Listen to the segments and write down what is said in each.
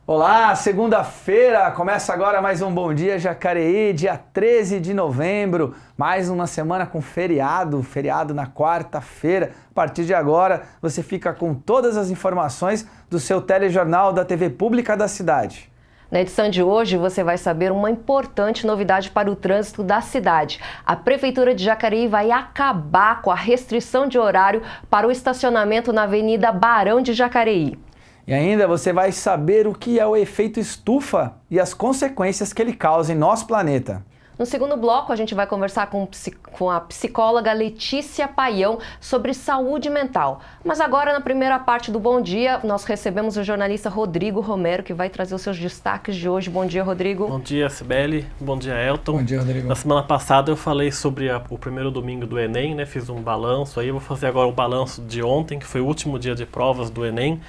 Olá, segunda-feira, começa agora mais um Bom Dia Jacareí, dia 13 de novembro, mais uma semana com feriado na quarta-feira. A partir de agora, você fica com todas as informações do seu telejornal da TV Pública da cidade. Na edição de hoje, você vai saber uma importante novidade para o trânsito da cidade. A Prefeitura de Jacareí vai acabar com a restrição de horário para o estacionamento na Avenida Barão de Jacareí. E ainda você vai saber o que é o efeito estufa e as consequências que ele causa em nosso planeta. No segundo bloco, a gente vai conversar com a psicóloga Letícia Paião sobre saúde mental. Mas agora, na primeira parte do Bom Dia, nós recebemos o jornalista Rodrigo Romero, que vai trazer os seus destaques de hoje. Bom dia, Rodrigo. Bom dia, Cibele. Bom dia, Elton. Bom dia, Rodrigo. Na semana passada eu falei sobre o primeiro domingo do Enem, né? Fiz um balanço aí. Eu vou fazer agora o balanço de ontem, que foi o último dia de provas do Enem.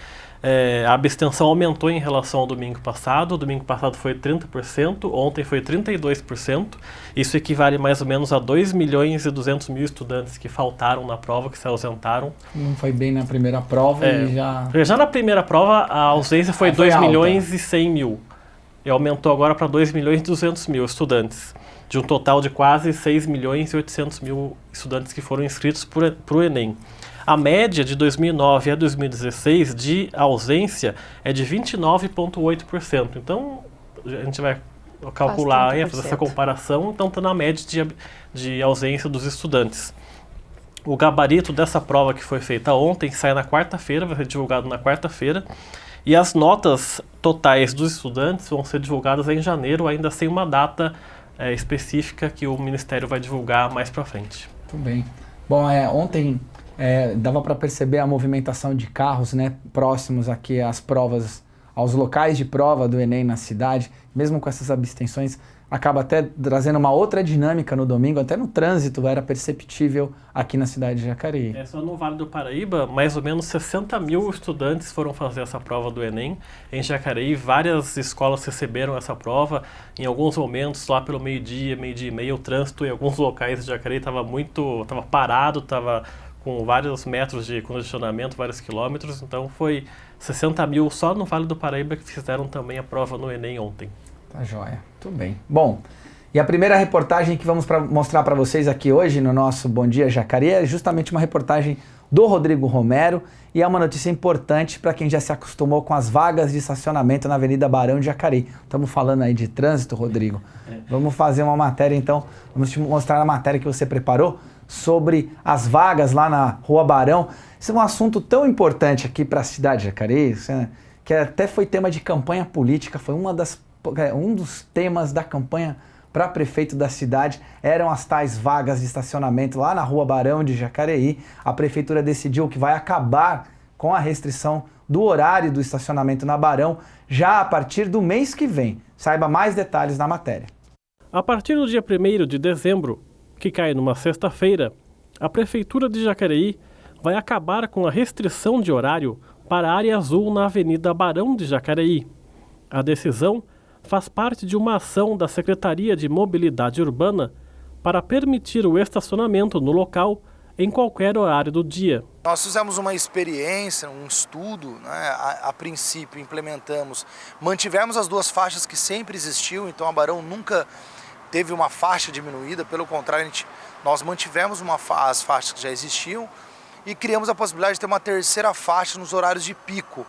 A abstenção aumentou em relação ao domingo passado. O domingo passado foi 30%, ontem foi 32%. Isso equivale mais ou menos a 2.200.000 estudantes que faltaram na prova, que se ausentaram. Não foi bem na primeira prova e já... Já na primeira prova a ausência foi 2.100.000. E aumentou agora para 2.200.000 estudantes, de um total de quase 6.800.000 estudantes que foram inscritos para o Enem. A média de 2009 a 2016 de ausência é de 29,8%. Então, a gente vai calcular, fazer essa comparação, então está na média de ausência dos estudantes. O gabarito dessa prova que foi feita ontem sai na quarta-feira, vai ser divulgado na quarta-feira, e as notas totais dos estudantes vão ser divulgadas em janeiro, ainda sem uma data específica que o Ministério vai divulgar mais para frente. Muito bem. Bom, ontem... dava para perceber a movimentação de carros, né, próximos aqui às provas, aos locais de prova do Enem na cidade. Mesmo com essas abstenções, acaba até trazendo uma outra dinâmica no domingo, até no trânsito era perceptível aqui na cidade de Jacareí. Só no Vale do Paraíba, mais ou menos 60.000 estudantes foram fazer essa prova do Enem. Em Jacareí, várias escolas receberam essa prova. Em alguns momentos, lá pelo meio-dia e meia, o trânsito em alguns locais de Jacareí estava parado, estava com vários metros de congestionamento, vários quilômetros, então foi 60.000 só no Vale do Paraíba que fizeram também a prova no Enem ontem. Tá joia, tudo bem. Bom, e a primeira reportagem que vamos mostrar para vocês aqui hoje no nosso Bom Dia Jacareí é justamente uma reportagem do Rodrigo Romero e é uma notícia importante para quem já se acostumou com as vagas de estacionamento na Avenida Barão de Jacareí. Estamos falando aí de trânsito, Rodrigo. Vamos fazer uma matéria então, vamos te mostrar a matéria que você preparou sobre as vagas lá na Rua Barão. Isso é um assunto tão importante aqui para a cidade de Jacareí, que até foi tema de campanha política, foi um dos temas da campanha para prefeito da cidade, eram as tais vagas de estacionamento lá na Rua Barão de Jacareí. A prefeitura decidiu que vai acabar com a restrição do horário do estacionamento na Barão já a partir do mês que vem. Saiba mais detalhes na matéria. A partir do dia 1º de dezembro, que cai numa sexta-feira, a Prefeitura de Jacareí vai acabar com a restrição de horário para a área azul na Avenida Barão de Jacareí. A decisão faz parte de uma ação da Secretaria de Mobilidade Urbana para permitir o estacionamento no local em qualquer horário do dia. Nós fizemos uma experiência, um estudo, né? A princípio mantivemos as duas faixas que sempre existiu, então a Barão nunca teve uma faixa diminuída, pelo contrário, nós mantivemos as faixas que já existiam e criamos a possibilidade de ter uma terceira faixa nos horários de pico,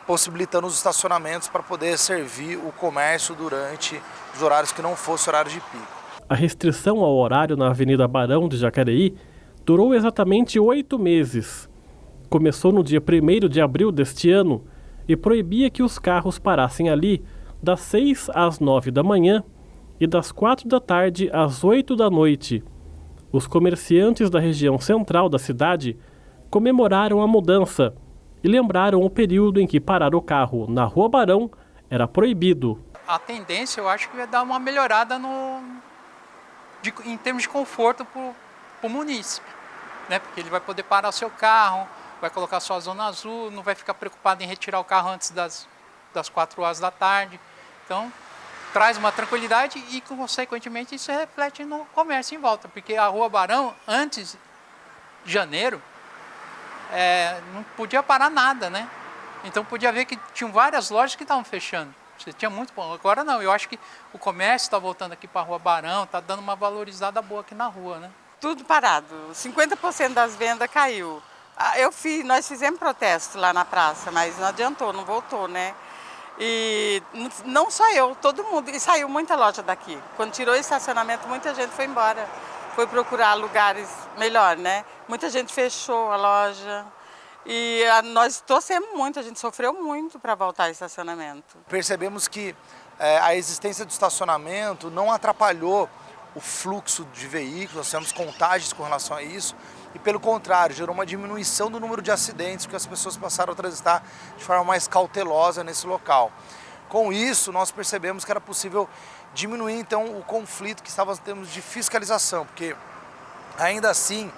possibilitando os estacionamentos para poder servir o comércio durante os horários que não fossem horários de pico. A restrição ao horário na Avenida Barão de Jacareí durou exatamente 8 meses. Começou no dia 1º de abril deste ano e proibia que os carros parassem ali das 6 às 9 da manhã e das 4 da tarde às 8 da noite. Os comerciantes da região central da cidade comemoraram a mudança e lembraram o período em que parar o carro na Rua Barão era proibido. A tendência, eu acho que vai dar uma melhorada em termos de conforto para o munícipe, né? Porque ele vai poder parar o seu carro, vai colocar sua zona azul, não vai ficar preocupado em retirar o carro antes das 4 horas da tarde. Então, traz uma tranquilidade e, consequentemente, isso reflete no comércio em volta, porque a Rua Barão, antes de janeiro, não podia parar nada, né? Então podia ver que tinham várias lojas que estavam fechando. Você tinha muito bom. Agora não, eu acho que o comércio está voltando aqui para a Rua Barão, está dando uma valorizada boa aqui na rua, né? Tudo parado, 50% das vendas caiu. Nós fizemos protesto lá na praça, mas não adiantou, não voltou, né? E não só eu, todo mundo, e saiu muita loja daqui. Quando tirou o estacionamento, muita gente foi embora, foi procurar lugares melhor, né? Muita gente fechou a loja. E nós torcemos muito, a gente sofreu muito para voltar ao estacionamento. Percebemos que a existência do estacionamento não atrapalhou o fluxo de veículos, nós temos contagens com relação a isso, e pelo contrário, gerou uma diminuição do número de acidentes, porque as pessoas passaram a transitar de forma mais cautelosa nesse local. Com isso, nós percebemos que era possível diminuir então o conflito que estava em termos de fiscalização, porque ainda assim,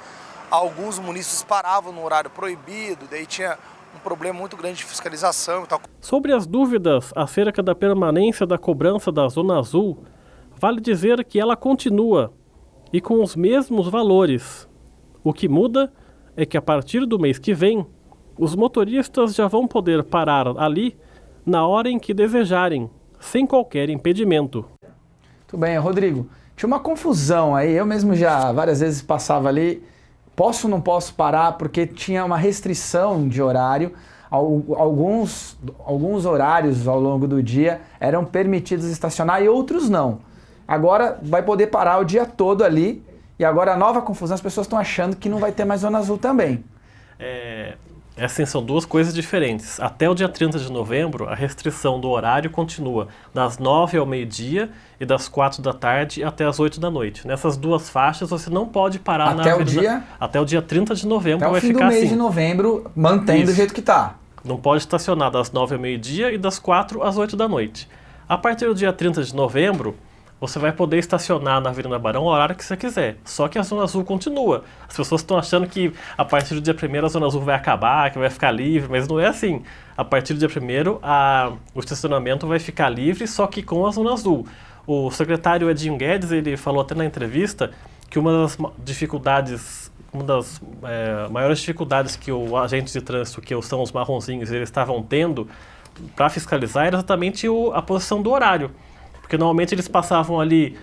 alguns munícipes paravam no horário proibido, daí tinha um problema muito grande de fiscalização e tal. Sobre as dúvidas acerca da permanência da cobrança da Zona Azul, vale dizer que ela continua e com os mesmos valores. O que muda é que a partir do mês que vem, os motoristas já vão poder parar ali na hora em que desejarem, sem qualquer impedimento. Muito bem, Rodrigo. Tinha uma confusão aí, eu mesmo já várias vezes passava ali. Posso ou não posso parar porque tinha uma restrição de horário. Alguns horários ao longo do dia eram permitidos estacionar e outros não. Agora vai poder parar o dia todo ali e agora a nova confusão, as pessoas estão achando que não vai ter mais Zona Azul também. Assim, são duas coisas diferentes. Até o dia 30 de novembro, a restrição do horário continua das 9 ao meio-dia e das 4 da tarde até as 8 da noite. Nessas duas faixas, você não pode parar até o dia? Até o dia 30 de novembro vai ficar assim. Até o fim do mês de novembro, mantém do jeito que está. Não pode estacionar das 9 ao meio-dia e das 4 às 8 da noite. A partir do dia 30 de novembro, você vai poder estacionar na Avenida Barão o horário que você quiser. Só que a Zona Azul continua. As pessoas estão achando que a partir do dia 1º a Zona Azul vai acabar, que vai ficar livre, mas não é assim. A partir do dia 1º o estacionamento vai ficar livre, só que com a Zona Azul. O secretário Edinho Guedes, ele falou até na entrevista que uma das maiores dificuldades que o agente de trânsito, que são os marronzinhos, eles estavam tendo para fiscalizar era exatamente a posição do horário. Porque normalmente eles passavam ali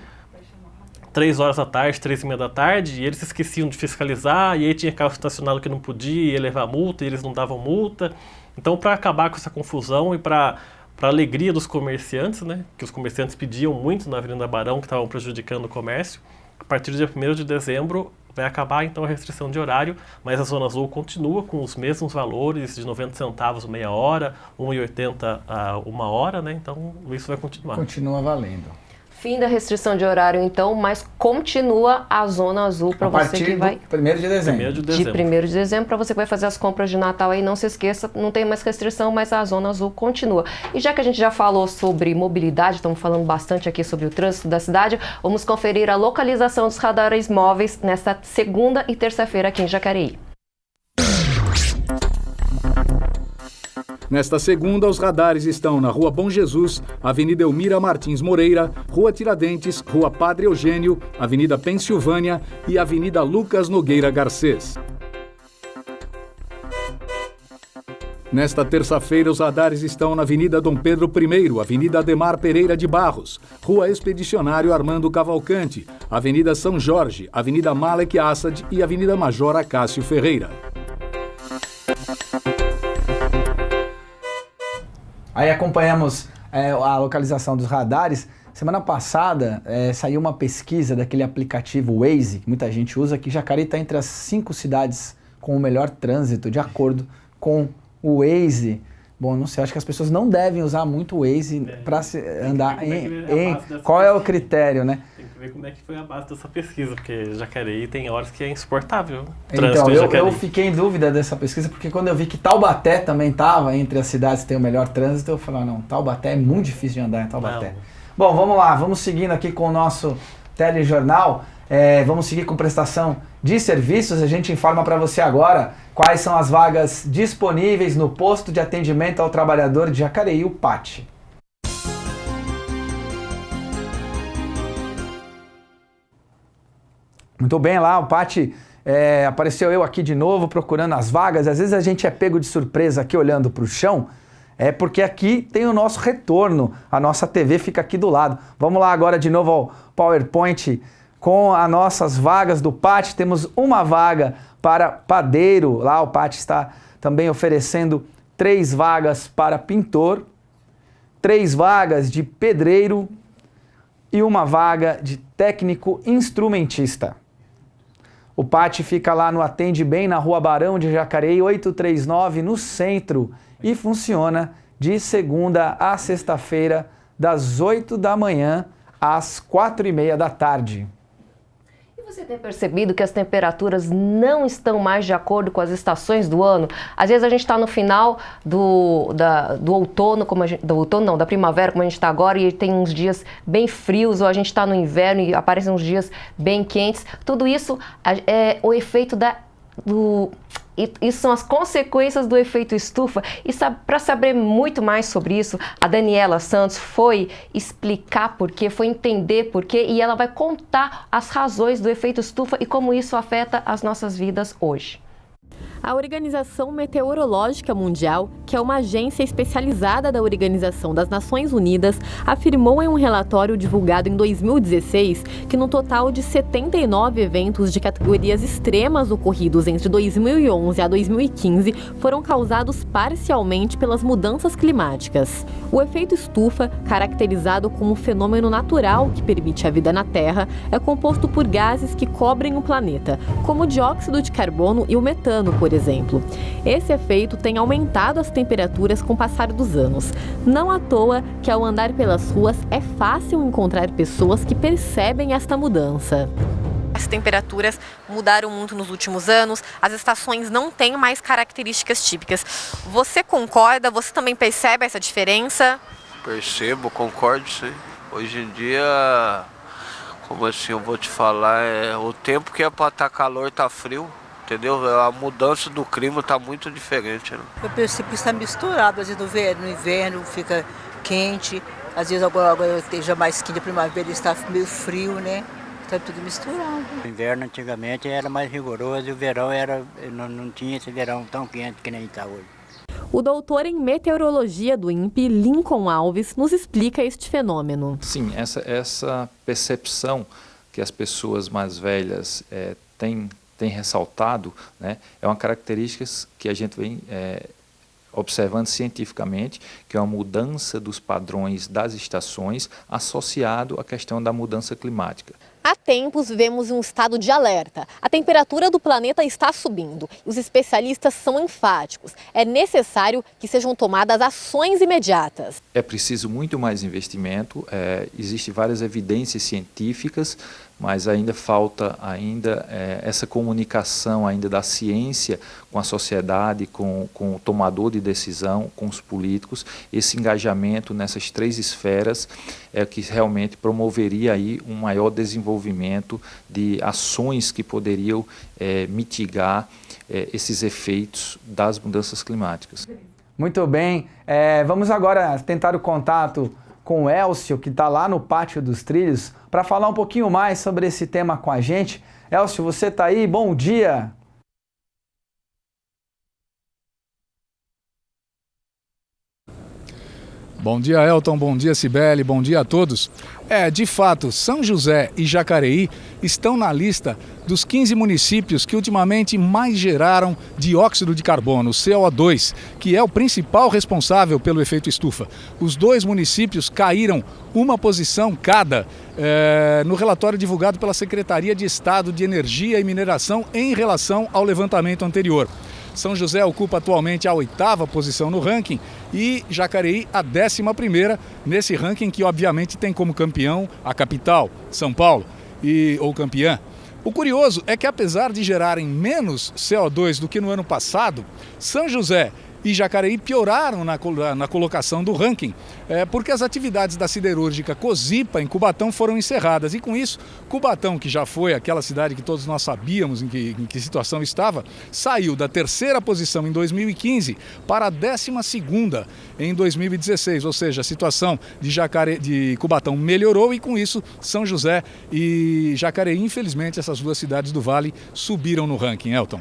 3 horas da tarde, 3h30 da tarde, e eles esqueciam de fiscalizar, e aí tinha carro estacionado que não podia, ia levar multa, e eles não davam multa. Então, para acabar com essa confusão e para a alegria dos comerciantes, né, que os comerciantes pediam muito na Avenida Barão, que estavam prejudicando o comércio, a partir do dia 1º de dezembro vai acabar então a restrição de horário, mas a Zona Azul continua com os mesmos valores de 90 centavos meia hora, 1,80 a 1 hora, né? Então isso vai continuar. Continua valendo. Fim da restrição de horário, então, mas continua a Zona Azul para você que vai... A partir do 1º de dezembro. De 1º de dezembro, para você que vai fazer as compras de Natal aí, não se esqueça, não tem mais restrição, mas a Zona Azul continua. E já que a gente já falou sobre mobilidade, estamos falando bastante aqui sobre o trânsito da cidade, vamos conferir a localização dos radares móveis nesta segunda e terça-feira aqui em Jacareí. Nesta segunda, os radares estão na Rua Bom Jesus, Avenida Elmira Martins Moreira, Rua Tiradentes, Rua Padre Eugênio, Avenida Pensilvânia e Avenida Lucas Nogueira Garcês. Nesta terça-feira, os radares estão na Avenida Dom Pedro I, Avenida Ademar Pereira de Barros, Rua Expedicionário Armando Cavalcante, Avenida São Jorge, Avenida Malek Assad e Avenida Major Acácio Ferreira. Aí acompanhamos a localização dos radares. Semana passada saiu uma pesquisa daquele aplicativo Waze, que muita gente usa, que Jacareí está entre as 5 cidades com o melhor trânsito, de acordo com o Waze. Bom, não sei, acho que as pessoas não devem usar muito o Waze para andar Qual é o critério, né? Tem que ver como é que foi a base dessa pesquisa, porque Jacareí tem horas que é insuportável. Então, eu fiquei em dúvida dessa pesquisa, porque quando eu vi que Taubaté também estava entre as cidades que tem o melhor trânsito, eu falei, não, Taubaté é muito difícil de andar em Taubaté. Bom, vamos lá, vamos seguindo aqui com o nosso telejornal. Vamos seguir com prestação de serviços. A gente informa para você agora quais são as vagas disponíveis no posto de atendimento ao trabalhador de Jacareí, o PAT. Muito bem, lá o PAT Apareceu eu aqui de novo procurando as vagas. Às vezes a gente é pego de surpresa aqui olhando para o chão. É porque aqui tem o nosso retorno. A nossa TV fica aqui do lado. Vamos lá agora de novo ao PowerPoint com as nossas vagas do PAT. Temos uma vaga para padeiro. Lá o PAT está também oferecendo 3 vagas para pintor, 3 vagas de pedreiro e uma vaga de técnico instrumentista. O PAT fica lá no Atende Bem, na Rua Barão de Jacareí, 839, no centro, e funciona de segunda a sexta-feira, das 8 da manhã às 4h30 da tarde. E você tem percebido que as temperaturas não estão mais de acordo com as estações do ano? Às vezes a gente está no final do outono, da primavera, como a gente está agora, e tem uns dias bem frios, ou a gente está no inverno e aparecem uns dias bem quentes. Tudo isso é o efeito isso são as consequências do efeito estufa. E para saber muito mais sobre isso, a Daniela Santos foi explicar por quê, foi entender por quê, e ela vai contar as razões do efeito estufa e como isso afeta as nossas vidas hoje. A Organização Meteorológica Mundial, que é uma agência especializada da Organização das Nações Unidas, afirmou em um relatório divulgado em 2016 que no total de 79 eventos de categorias extremas ocorridos entre 2011 a 2015 foram causados parcialmente pelas mudanças climáticas. O efeito estufa, caracterizado como um fenômeno natural que permite a vida na Terra, é composto por gases que cobrem o planeta, como o dióxido de carbono e o metano, por exemplo. Esse efeito tem aumentado as temperaturas com o passar dos anos. Não à toa que ao andar pelas ruas é fácil encontrar pessoas que percebem esta mudança. As temperaturas mudaram muito nos últimos anos, as estações não têm mais características típicas. Você concorda? Você também percebe essa diferença? Percebo, concordo, sim. Hoje em dia, como assim eu vou te falar, o tempo que é para estar calor está frio. Entendeu? A mudança do clima está muito diferente. Né? Eu percebo que está misturado. Às vezes no inverno fica quente, às vezes agora esteja mais quente, a primavera está meio frio, né? Está tudo misturado. O inverno antigamente era mais rigoroso e o verão não tinha esse verão tão quente que nem está hoje. O doutor em meteorologia do INPE, Lincoln Alves, nos explica este fenômeno. Sim, essa percepção que as pessoas mais velhas têm ressaltado, né, é uma característica que a gente vem observando cientificamente, que é uma mudança dos padrões das estações associado à questão da mudança climática. Há tempos vivemos em um estado de alerta. A temperatura do planeta está subindo e os especialistas são enfáticos. É necessário que sejam tomadas ações imediatas. É preciso muito mais investimento, existem várias evidências científicas, mas ainda falta essa comunicação ainda da ciência com a sociedade, com o tomador de decisão, com os políticos. Esse engajamento nessas 3 esferas é o que realmente promoveria aí um maior desenvolvimento de ações que poderiam mitigar esses efeitos das mudanças climáticas. Muito bem, vamos agora tentar o contato com o Elcio, que está lá no Pátio dos Trilhos, para falar um pouquinho mais sobre esse tema com a gente. Elcio, você está aí? Bom dia! Bom dia, Elton, bom dia, Cibele, bom dia a todos. De fato, São José e Jacareí estão na lista dos 15 municípios que ultimamente mais geraram dióxido de carbono, CO2, que é o principal responsável pelo efeito estufa. Os 2 municípios caíram uma posição cada no relatório divulgado pela Secretaria de Estado de Energia e Mineração em relação ao levantamento anterior. São José ocupa atualmente a 8ª posição no ranking e Jacareí a 11ª nesse ranking que obviamente tem como campeão a capital, São Paulo, ou campeã. O curioso é que apesar de gerarem menos CO2 do que no ano passado, São José e Jacareí pioraram na colocação do ranking, porque as atividades da siderúrgica Cosipa, em Cubatão, foram encerradas. E com isso, Cubatão, que já foi aquela cidade que todos nós sabíamos em que situação estava, saiu da 3ª posição em 2015 para a 12ª em 2016. Ou seja, a situação de Cubatão melhorou e com isso, São José e Jacareí, infelizmente, essas duas cidades do Vale subiram no ranking. Elton.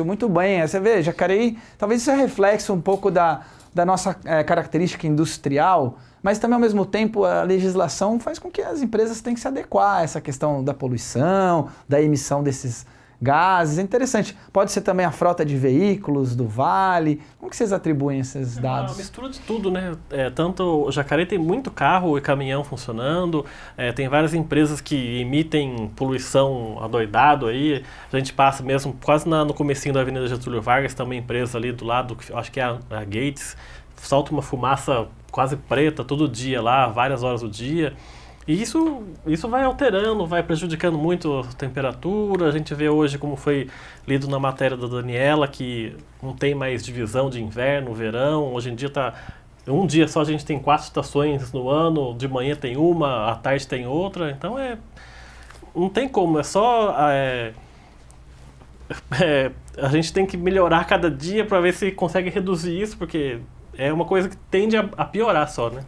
Muito bem, você vê, Jacareí, talvez isso é reflexo um pouco da nossa característica industrial, mas também ao mesmo tempo a legislação faz com que as empresas tenham que se adequar a essa questão da poluição, da emissão desses gases. É interessante, pode ser também a frota de veículos do Vale. Como que vocês atribuem esses dados? É uma mistura de tudo, né? Tanto o Jacareí tem muito carro e caminhão funcionando, tem várias empresas que emitem poluição adoidado aí. A gente passa mesmo quase no comecinho da Avenida Getúlio Vargas, tem uma empresa ali do lado, acho que é a Gates, solta uma fumaça quase preta todo dia lá, várias horas do dia. E isso vai alterando, vai prejudicando muito a temperatura. A gente vê hoje, como foi lido na matéria da Daniela, que não tem mais divisão de inverno, verão. Hoje em dia um dia só a gente tem 4 estações no ano, de manhã tem uma, à tarde tem outra. Então não tem como, é só a gente tem que melhorar cada dia para ver se consegue reduzir isso, porque é uma coisa que tende a piorar só, né?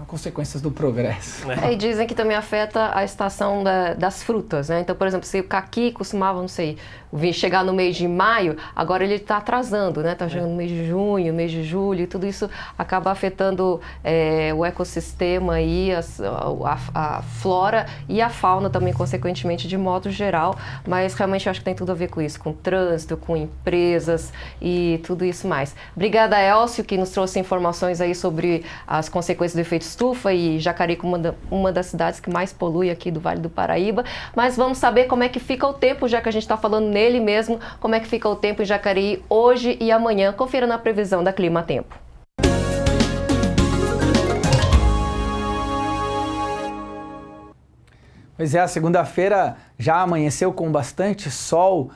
Consequências do progresso. E dizem que também afeta a estação das frutas, né? Então, por exemplo, se o caqui costumava, não sei, chegar no mês de maio, agora ele está atrasando, né? Está chegando no mês de junho, mês de julho, e tudo isso acaba afetando o ecossistema e a flora e a fauna também, consequentemente, de modo geral. Mas realmente eu acho que tem tudo a ver com isso, com trânsito, com empresas e tudo isso mais. Obrigada, Elcio, que nos trouxe informações aí sobre as consequências do efeito estufa, e Jacareí como uma das cidades que mais polui aqui do Vale do Paraíba. Mas vamos saber como é que fica o tempo, já que a gente está falando nele mesmo, como é que fica o tempo em Jacareí hoje e amanhã. Confira na previsão da Clima Tempo. Pois é, a segunda-feira já amanheceu com bastante sol,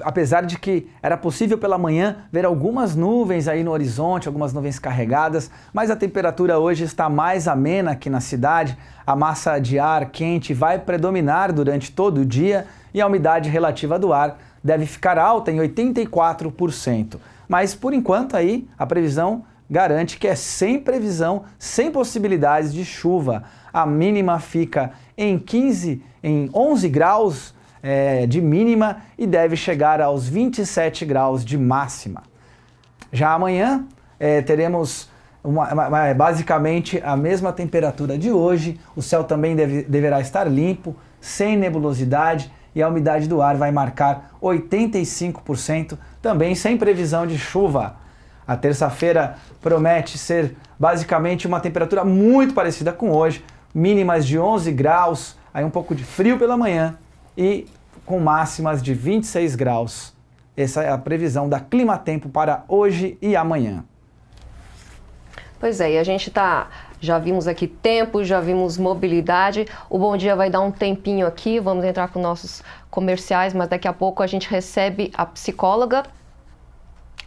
apesar de que era possível pela manhã ver algumas nuvens aí no horizonte, algumas nuvens carregadas, mas a temperatura hoje está mais amena aqui na cidade, a massa de ar quente vai predominar durante todo o dia e a umidade relativa do ar deve ficar alta em 84%. Mas por enquanto aí a previsão garante que é sem previsão, sem possibilidades de chuva. A mínima fica em 11 graus de mínima e deve chegar aos 27 graus de máxima. Já amanhã teremos basicamente a mesma temperatura de hoje, o céu também deverá estar limpo, sem nebulosidade e a umidade do ar vai marcar 85%, também sem previsão de chuva. A terça-feira promete ser basicamente uma temperatura muito parecida com hoje, mínimas de 11 graus, aí um pouco de frio pela manhã e com máximas de 26 graus. Essa é a previsão da Clima Tempo para hoje e amanhã. Pois é, e a gente já vimos aqui tempo, já vimos mobilidade. O Bom Dia vai dar um tempinho aqui, vamos entrar com nossos comerciais, mas daqui a pouco a gente recebe a psicóloga.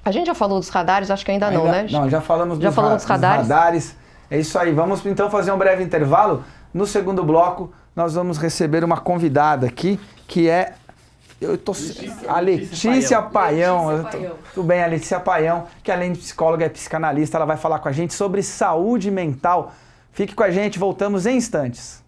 A gente já falou dos radares? Acho que ainda não, né? Não, já falamos dos radares. É isso aí, vamos então fazer um breve intervalo. No segundo bloco, nós vamos receber uma convidada aqui, que é a Letícia Paião. Tudo bem, a Letícia Paião, que além de psicóloga é psicanalista, ela vai falar com a gente sobre saúde mental. Fique com a gente, voltamos em instantes.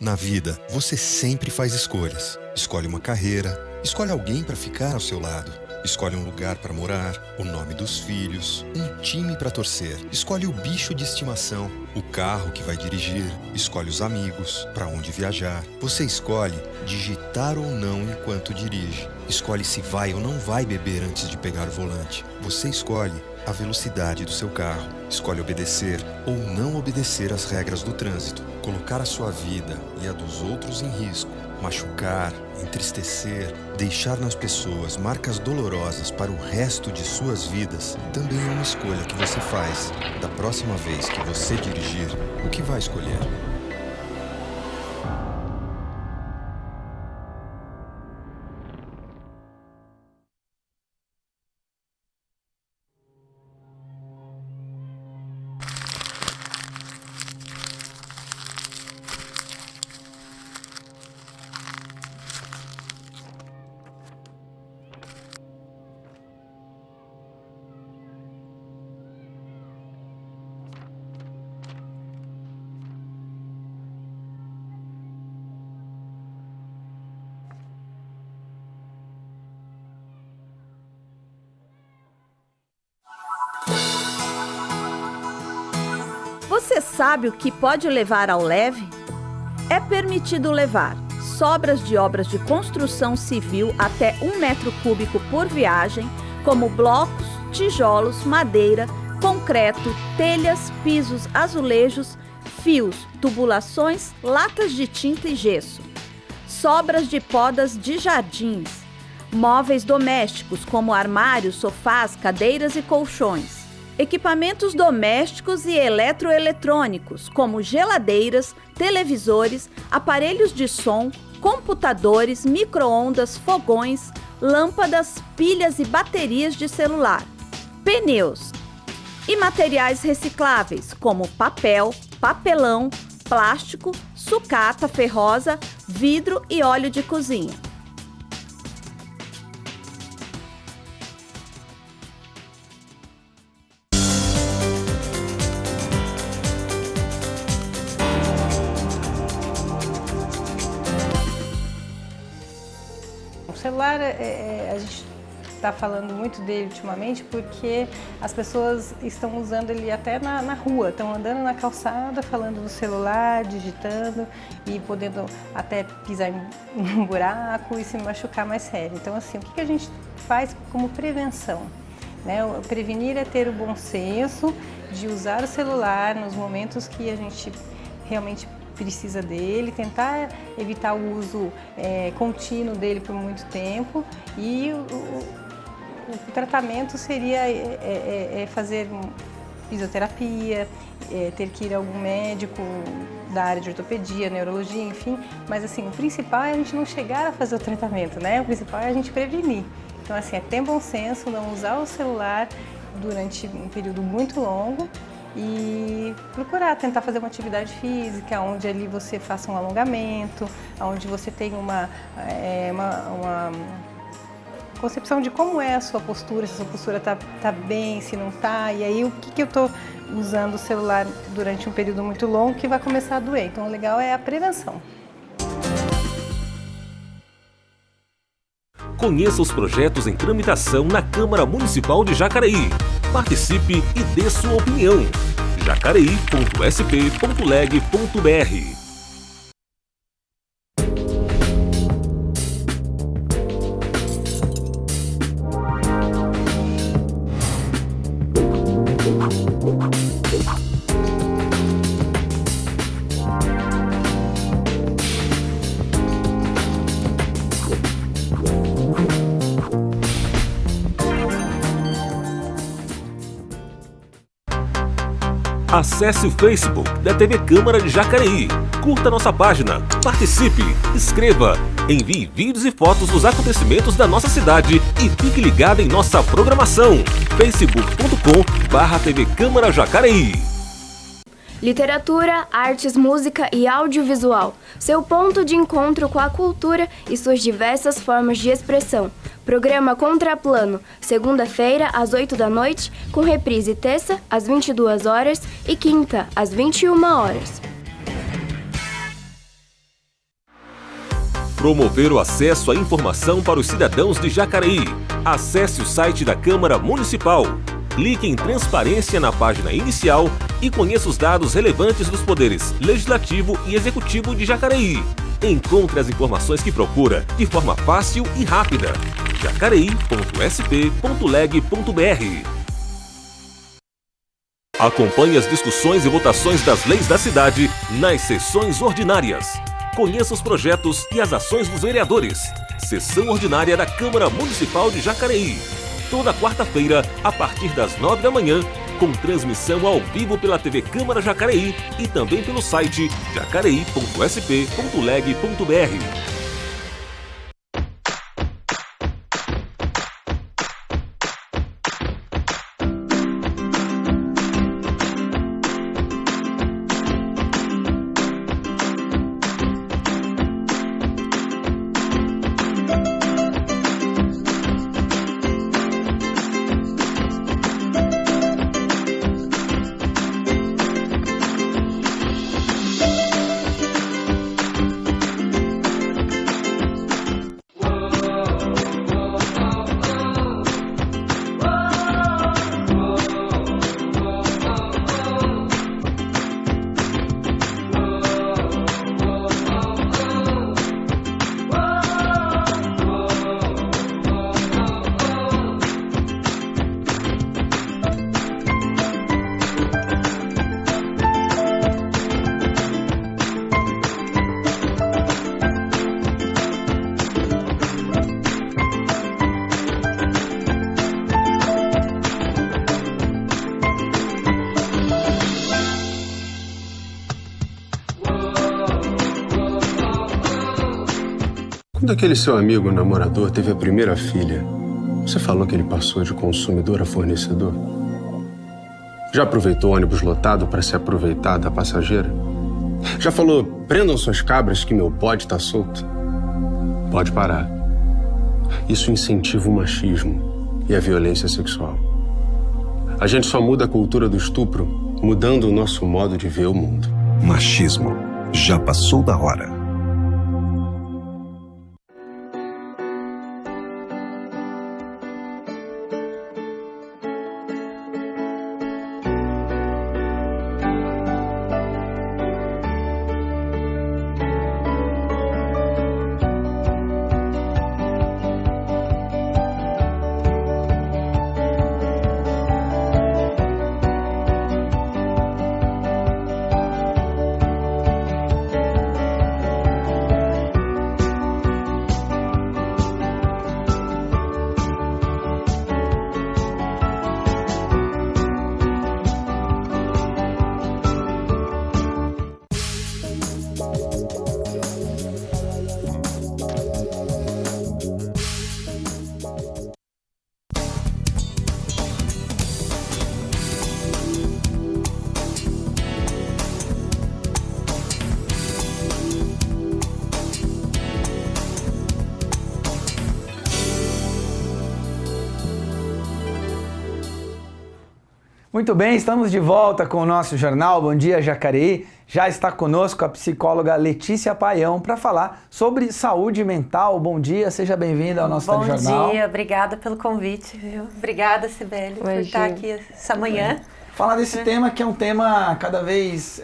Na vida, você sempre faz escolhas. Escolhe uma carreira, escolhe alguém para ficar ao seu lado, escolhe um lugar para morar, o nome dos filhos, um time para torcer, escolhe o bicho de estimação, o carro que vai dirigir, escolhe os amigos, para onde viajar. Você escolhe digitar ou não enquanto dirige, escolhe se vai ou não vai beber antes de pegar o volante. Você escolhe a velocidade do seu carro. Escolhe obedecer ou não obedecer às regras do trânsito. Colocar a sua vida e a dos outros em risco. Machucar, entristecer, deixar nas pessoas marcas dolorosas para o resto de suas vidas também é uma escolha que você faz. Da próxima vez que você dirigir, o que vai escolher? Você sabe o que pode levar ao leve? É permitido levar sobras de obras de construção civil até 1 metro cúbico por viagem, como blocos, tijolos, madeira, concreto, telhas, pisos, azulejos, fios, tubulações, latas de tinta e gesso. Sobras de podas de jardins, móveis domésticos como armários, sofás, cadeiras e colchões. Equipamentos domésticos e eletroeletrônicos, como geladeiras, televisores, aparelhos de som, computadores, micro-ondas, fogões, lâmpadas, pilhas e baterias de celular. Pneus e materiais recicláveis, como papel, papelão, plástico, sucata ferrosa, vidro e óleo de cozinha. O celular, a gente está falando muito dele ultimamente porque as pessoas estão usando ele até na rua, estão andando na calçada, falando do celular, digitando e podendo até pisar em um buraco e se machucar mais sério. Então, assim, o que a gente faz como prevenção? Né? Prevenir é ter o bom senso de usar o celular nos momentos que a gente realmente precisa dele, tentar evitar o uso contínuo dele por muito tempo e o tratamento seria fazer fisioterapia, ter que ir a algum médico da área de ortopedia, neurologia, enfim, mas assim, o principal é a gente não chegar a fazer o tratamento, né? O principal é a gente prevenir. Então assim, é ter bom senso, não usar o celular durante um período muito longo e procurar tentar fazer uma atividade física, onde ali você faça um alongamento, onde você tenha uma concepção de como é a sua postura, se a sua postura tá bem, se não tá, e aí o que eu estou usando o celular durante um período muito longo que vai começar a doer. Então o legal é a prevenção. Conheça os projetos em tramitação na Câmara Municipal de Jacareí. Participe e dê sua opinião. jacareí.sp.leg.br Acesse o Facebook da TV Câmara de Jacareí, curta nossa página, participe, escreva, envie vídeos e fotos dos acontecimentos da nossa cidade e fique ligado em nossa programação. facebook.com/TV Câmara Jacareí. Literatura, artes, música e audiovisual. Seu ponto de encontro com a cultura e suas diversas formas de expressão. Programa Contraplano, segunda-feira às 8 da noite, com reprise terça às 22 horas e quinta às 21 horas. Promover o acesso à informação para os cidadãos de Jacareí. Acesse o site da Câmara Municipal. Clique em Transparência na página inicial e conheça os dados relevantes dos poderes Legislativo e Executivo de Jacareí. Encontre as informações que procura de forma fácil e rápida. jacareí.sp.leg.br Acompanhe as discussões e votações das leis da cidade nas sessões ordinárias. Conheça os projetos e as ações dos vereadores. Sessão ordinária da Câmara Municipal de Jacareí. Toda quarta-feira, a partir das 9 da manhã, com transmissão ao vivo pela TV Câmara Jacareí e também pelo site jacareí.sp.leg.br. Quando aquele seu amigo namorador teve a primeira filha, você falou que ele passou de consumidor a fornecedor? Já aproveitou o ônibus lotado para se aproveitar da passageira? Já falou, prendam suas cabras que meu bode tá solto? Pode parar. Isso incentiva o machismo e a violência sexual. A gente só muda a cultura do estupro mudando o nosso modo de ver o mundo. Machismo. Já passou da hora. Muito bem, estamos de volta com o nosso jornal Bom Dia Jacareí. Já está conosco a psicóloga Letícia Paião para falar sobre saúde mental. Bom dia, seja bem-vinda ao nosso jornal. Bom dia, obrigada pelo convite, viu? Obrigada, Sibeli, por estar aqui essa manhã. Falar desse tema que é um tema cada vez...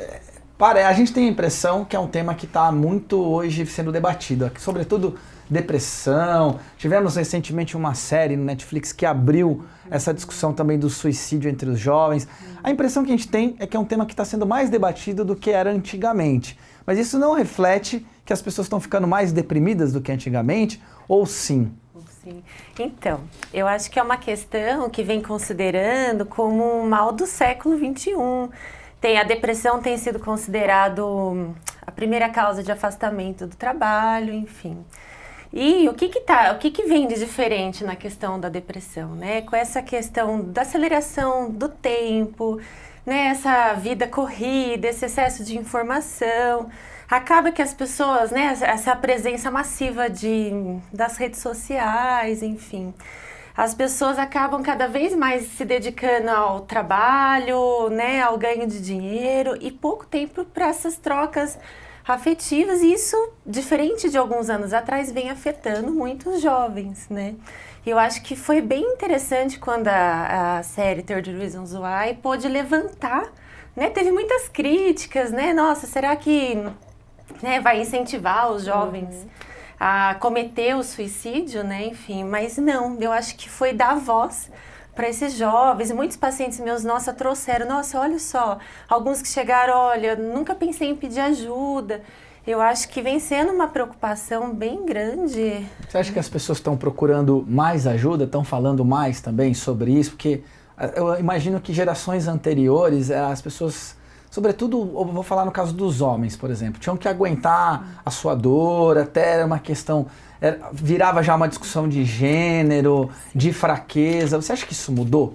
A gente tem a impressão que é um tema que está muito hoje sendo debatido, sobretudo depressão. Tivemos recentemente uma série no Netflix que abriu essa discussão também do suicídio entre os jovens. A impressão que a gente tem é que é um tema que está sendo mais debatido do que era antigamente. Mas isso não reflete que as pessoas estão ficando mais deprimidas do que antigamente, ou sim? Sim. Então, eu acho que é uma questão que vem considerando como um mal do século XXI. A depressão tem sido considerado a primeira causa de afastamento do trabalho, enfim. E o que vem de diferente na questão da depressão, né? Com essa questão da aceleração do tempo, né? Essa vida corrida, esse excesso de informação, acaba que as pessoas, né? Essa presença massiva das redes sociais, enfim. As pessoas acabam cada vez mais se dedicando ao trabalho, né, ao ganho de dinheiro e pouco tempo para essas trocas afetivas. E isso, diferente de alguns anos atrás, vem afetando muitos jovens, né? E eu acho que foi bem interessante quando a série 30 Reasons Why pôde levantar, né? Teve muitas críticas, né? Nossa, será que, né, vai incentivar os jovens a cometer o suicídio, né? Enfim, mas não, eu acho que foi dar voz para esses jovens. Muitos pacientes meus, nossa, trouxeram, nossa, olha só, alguns que chegaram, olha, nunca pensei em pedir ajuda. Eu acho que vem sendo uma preocupação bem grande. Você acha que as pessoas estão procurando mais ajuda, estão falando mais também sobre isso? Porque eu imagino que gerações anteriores, as pessoas, sobretudo, eu vou falar no caso dos homens, por exemplo, tinham que aguentar a sua dor, até era uma questão, virava já uma discussão de gênero, de fraqueza. Você acha que isso mudou?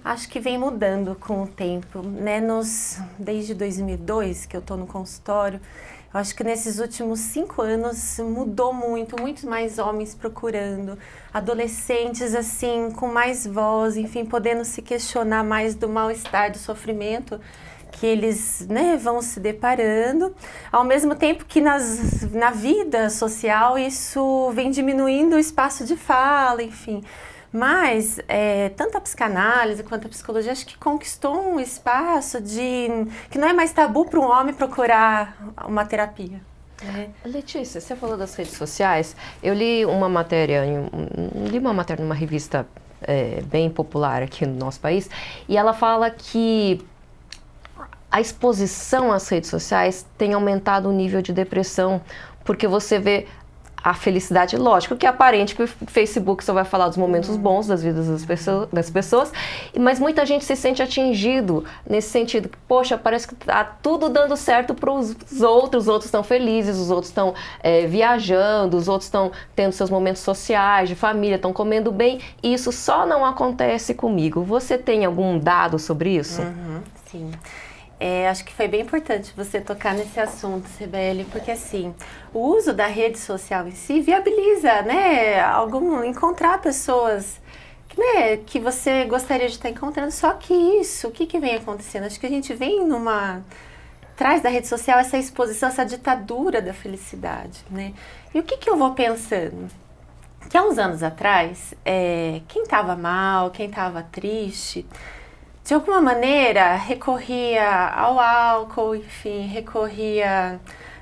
Acho que vem mudando com o tempo, né? Desde 2002 que eu estou no consultório, eu acho que nesses últimos 5 anos mudou muito, muitos mais homens procurando, adolescentes assim, com mais voz, enfim, podendo se questionar mais do mal-estar, do sofrimento que eles, né, vão se deparando, ao mesmo tempo que na vida social isso vem diminuindo o espaço de fala, enfim. Mas tanto a psicanálise quanto a psicologia acho que conquistou um espaço que não é mais tabu para um homem procurar uma terapia. Letícia, você falou das redes sociais. Eu li uma matéria numa revista bem popular aqui no nosso país, e ela fala que a exposição às redes sociais tem aumentado o nível de depressão, porque você vê a felicidade, lógico que é aparente que o Facebook só vai falar dos momentos bons das vidas das pessoas, mas muita gente se sente atingido nesse sentido, que, poxa, parece que tá tudo dando certo para os outros estão felizes, os outros estão viajando, os outros estão tendo seus momentos sociais, de família, estão comendo bem, e isso só não acontece comigo. Você tem algum dado sobre isso? Sim. Acho que foi bem importante você tocar nesse assunto, Cibele, porque assim, o uso da rede social em si viabiliza, né, encontrar pessoas, né, que você gostaria de estar encontrando, só que isso, o que vem acontecendo? Acho que a gente vem traz da rede social essa exposição, essa ditadura da felicidade, né? E o que eu vou pensando? Que há uns anos atrás, quem estava mal, quem estava triste, de alguma maneira recorria ao álcool, enfim, recorria,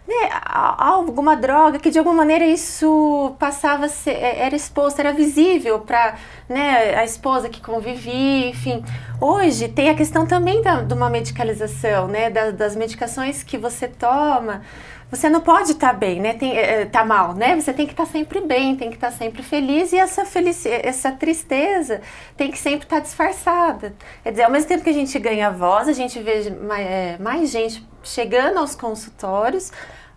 né, a alguma droga que de alguma maneira isso passava a ser, era exposto, era visível para, né, a esposa que convivia, enfim. Hoje tem a questão também de uma medicalização, né, das medicações que você toma. Você não pode estar bem, né? Tá mal, né? Você tem que estar sempre bem, tem que estar sempre feliz, e essa tristeza tem que sempre estar disfarçada. Quer dizer, ao mesmo tempo que a gente ganha voz, a gente vê mais gente chegando aos consultórios,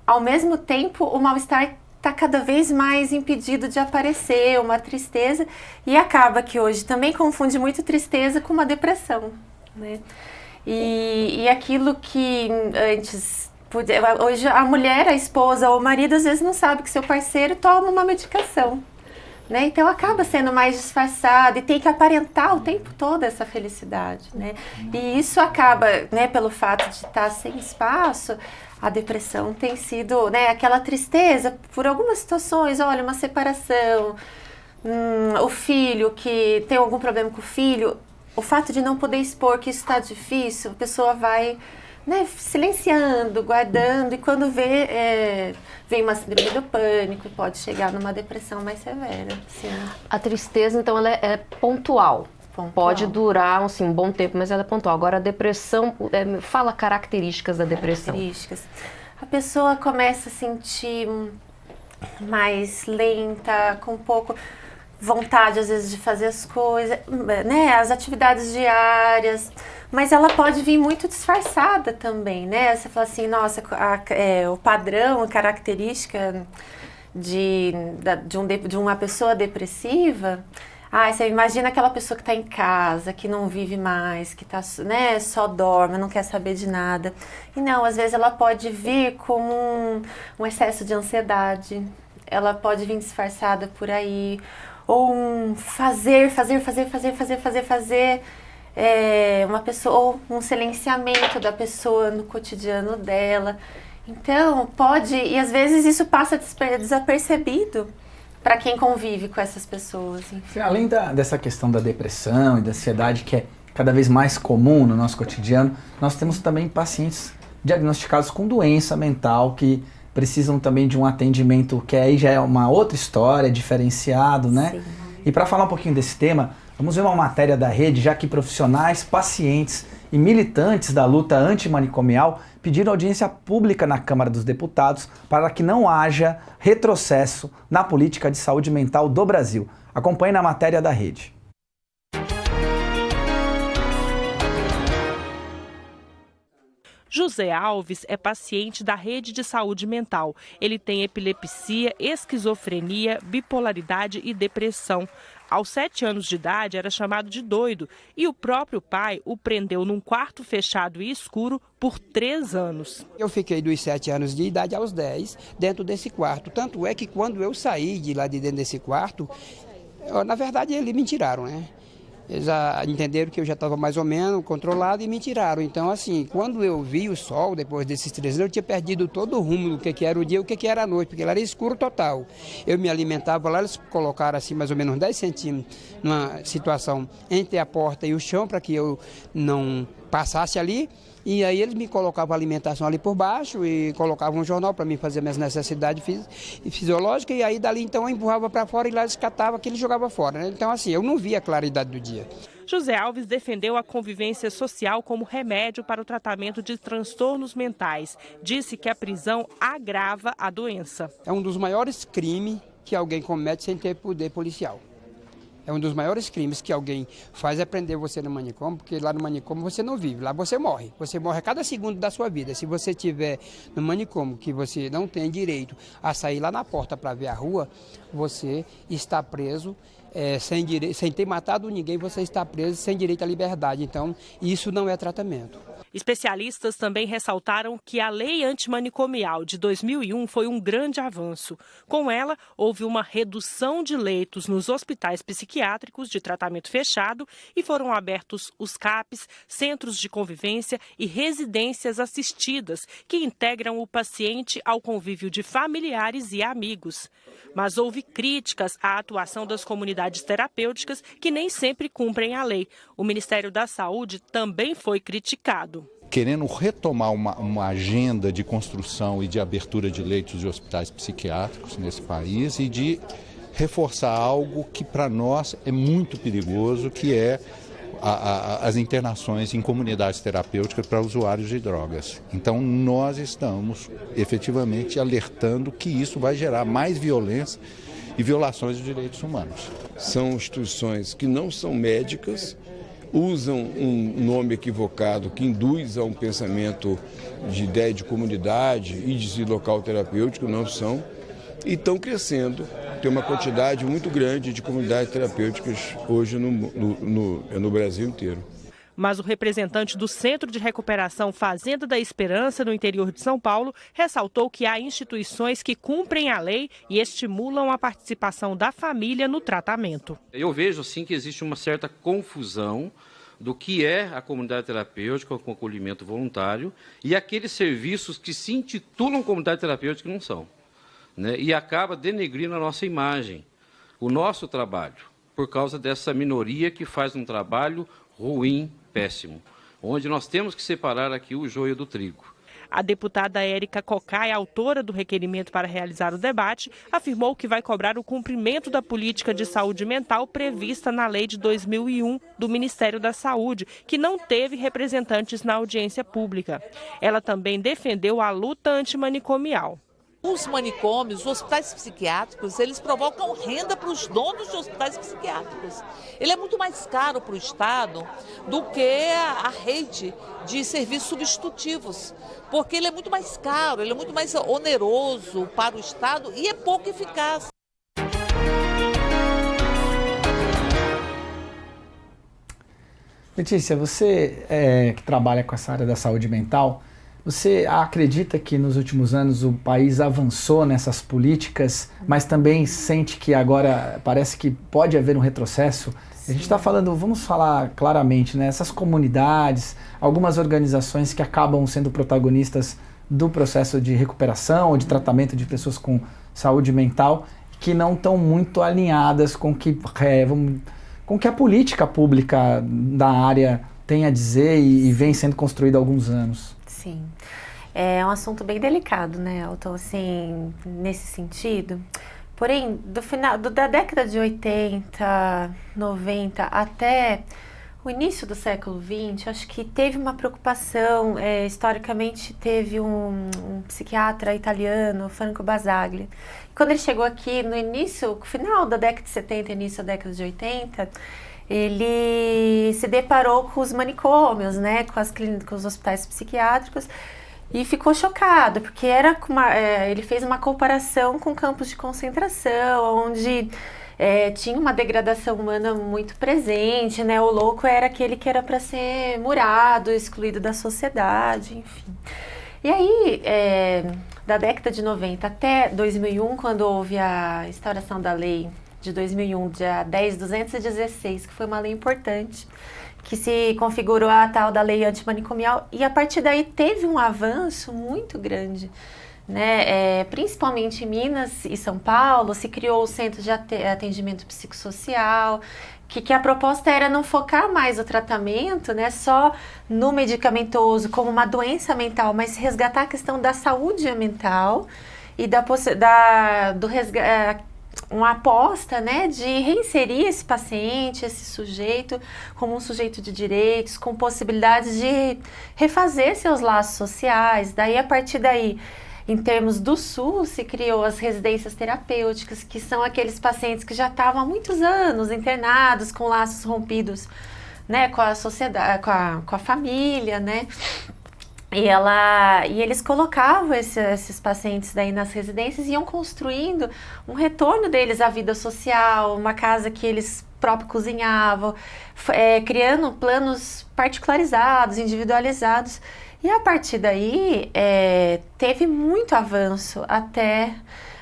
ao mesmo tempo o mal-estar está cada vez mais impedido de aparecer, uma tristeza, e acaba que hoje também confunde muito tristeza com uma depressão, né? E aquilo que antes... Hoje a mulher, a esposa ou o marido às vezes não sabe que seu parceiro toma uma medicação, né? Então acaba sendo mais disfarçado e tem que aparentar o tempo todo essa felicidade, né? E isso acaba, né, pelo fato de estar sem espaço, a depressão tem sido, né, aquela tristeza por algumas situações, olha, uma separação, o filho que tem algum problema com o filho, o fato de não poder expor que isso está difícil, a pessoa vai, né, silenciando, guardando, e quando vem uma síndrome do pânico, pode chegar numa depressão mais severa. Sim. A tristeza, então, ela é pontual. Pode durar assim, um bom tempo, mas ela é pontual. Agora, a depressão, fala características da depressão. Características. A pessoa começa a sentir mais lenta, com pouco vontade, às vezes, de fazer as coisas, né, as atividades diárias, mas ela pode vir muito disfarçada também, né? Você fala assim, nossa, o padrão, a característica de uma pessoa depressiva, você imagina aquela pessoa que está em casa, que não vive mais, que tá, né, só dorme, não quer saber de nada. E não, às vezes ela pode vir com um excesso de ansiedade, ela pode vir disfarçada por aí, ou fazer, uma pessoa, ou um silenciamento da pessoa no cotidiano dela. Então, e às vezes isso passa desapercebido para quem convive com essas pessoas. Enfim. Além dessa questão da depressão e da ansiedade, que é cada vez mais comum no nosso cotidiano, nós temos também pacientes diagnosticados com doença mental que precisam também de um atendimento que aí já é uma outra história, diferenciado, né? Sim. E para falar um pouquinho desse tema, Vamos ver uma matéria da Rede, já que profissionais, pacientes e militantes da luta antimanicomial pediram audiência pública na Câmara dos Deputados para que não haja retrocesso na política de saúde mental do Brasil. Acompanhe na matéria da Rede. José Alves é paciente da rede de saúde mental. Ele tem epilepsia, esquizofrenia, bipolaridade e depressão. Aos 7 anos de idade era chamado de doido e o próprio pai o prendeu num quarto fechado e escuro por 3 anos. Eu fiquei dos 7 anos de idade aos 10 dentro desse quarto. Tanto é que quando eu saí de lá de dentro desse quarto, na verdade eles me tiraram, né? Eles já entenderam que eu já estava mais ou menos controlado e me tiraram. Então, assim, quando eu vi o sol, depois desses 3 anos, eu tinha perdido todo o rumo do que era o dia e o que era a noite, porque lá era escuro total. Eu me alimentava lá, eles colocaram assim mais ou menos 10 centímetros numa situação entre a porta e o chão para que eu não passasse ali. E aí eles me colocavam a alimentação ali por baixo e colocavam um jornal para mim fazer minhas necessidades fisiológicas. E aí dali então eu empurrava para fora e lá eles catavam aquilo e jogava fora, né? Então assim, eu não via a claridade do dia. José Alves defendeu a convivência social como remédio para o tratamento de transtornos mentais. Disse que a prisão agrava a doença. É um dos maiores crimes que alguém comete sem ter poder policial. É um dos maiores crimes que alguém faz é prender você no manicômio, porque lá no manicômio você não vive, lá você morre. Você morre a cada segundo da sua vida. Se você estiver no manicômio que você não tem direito a sair lá na porta para ver a rua, você está preso sem ter matado ninguém, você está preso sem direito à liberdade. Então, isso não é tratamento. Especialistas também ressaltaram que a lei antimanicomial de 2001 foi um grande avanço. Com ela, houve uma redução de leitos nos hospitais psiquiátricos de tratamento fechado e foram abertos os CAPs, centros de convivência e residências assistidas, que integram o paciente ao convívio de familiares e amigos. Mas houve críticas à atuação das comunidades terapêuticas que nem sempre cumprem a lei. O Ministério da Saúde também foi criticado. Querendo retomar uma agenda de construção e de abertura de leitos de hospitais psiquiátricos nesse país e de reforçar algo que para nós é muito perigoso, que é as internações em comunidades terapêuticas para usuários de drogas. Então nós estamos efetivamente alertando que isso vai gerar mais violência e violações de direitos humanos. São instituições que não são médicas, usam um nome equivocado que induz a um pensamento de ideia de comunidade e de local terapêutico, não são, e estão crescendo. Tem uma quantidade muito grande de comunidades terapêuticas hoje no Brasil inteiro. Mas o representante do Centro de Recuperação Fazenda da Esperança, no interior de São Paulo, ressaltou que há instituições que cumprem a lei e estimulam a participação da família no tratamento. Eu vejo, sim, que existe uma certa confusão do que é a comunidade terapêutica com acolhimento voluntário e aqueles serviços que se intitulam comunidade terapêutica e não são, né? E acaba denegrindo a nossa imagem, o nosso trabalho, por causa dessa minoria que faz um trabalho ruim, péssimo, onde nós temos que separar aqui o joio do trigo. A deputada Érica Cocai, autora do requerimento para realizar o debate, afirmou que vai cobrar o cumprimento da política de saúde mental prevista na lei de 2001 do Ministério da Saúde, que não teve representantes na audiência pública. Ela também defendeu a luta antimanicomial. Os manicômios, os hospitais psiquiátricos, eles provocam renda para os donos de hospitais psiquiátricos. Ele é muito mais caro para o Estado do que a rede de serviços substitutivos, porque ele é muito mais caro, ele é muito mais oneroso para o Estado e é pouco eficaz. Letícia, você que trabalha com essa área da saúde mental, você acredita que nos últimos anos o país avançou nessas políticas, mas também sente que agora parece que pode haver um retrocesso? Sim. A gente está falando, vamos falar claramente, né? Essas comunidades, algumas organizações que acabam sendo protagonistas do processo de recuperação ou de tratamento de pessoas com saúde mental, que não estão muito alinhadas com que a política pública da área tem a dizer e vem sendo construída há alguns anos. Sim, é um assunto bem delicado, né, Elton, assim, nesse sentido, Porém, da década de 80, 90 até o início do século XX, acho que teve uma preocupação, historicamente teve um psiquiatra italiano, Franco Basaglia. Quando ele chegou aqui no final da década de 70, início da década de 80, ele se deparou com os manicômios, né, com os hospitais psiquiátricos, e ficou chocado, porque ele fez uma comparação com campos de concentração, onde tinha uma degradação humana muito presente, né? O louco era aquele que era para ser murado, excluído da sociedade, enfim. E aí, da década de 90 até 2001, quando houve a instauração da lei de 2001, dia 10.216, que foi uma lei importante, que se configurou a tal da lei antimanicomial, e a partir daí teve um avanço muito grande, né? Principalmente em Minas e São Paulo, se criou o Centro de Atendimento Psicossocial, que a proposta era não focar mais o tratamento, né, só no medicamentoso como uma doença mental, mas resgatar a questão da saúde mental e uma aposta, né, de reinserir esse paciente, esse sujeito, como um sujeito de direitos, com possibilidades de refazer seus laços sociais. Daí, a partir daí, em termos do SUS, se criou as residências terapêuticas, que são aqueles pacientes que já estavam há muitos anos internados, com laços rompidos, né, com a sociedade, com a família, né? E eles colocavam esses pacientes daí nas residências e iam construindo um retorno deles à vida social, uma casa que eles próprios cozinhavam, criando planos particularizados, individualizados. E a partir daí teve muito avanço. Até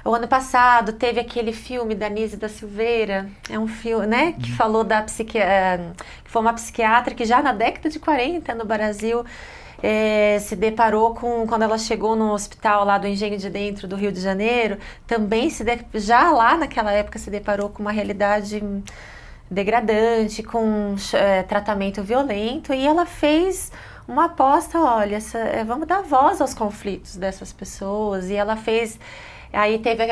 o ano passado teve aquele filme da Nise da Silveira, um filme, né, que falou que foi uma psiquiatra que já na década de 40 no Brasil se deparou quando ela chegou no hospital lá do Engenho de Dentro do Rio de Janeiro, também já lá naquela época se deparou com uma realidade degradante, com tratamento violento, e ela fez uma aposta, olha, vamos dar voz aos conflitos dessas pessoas, e ela fez, aí teve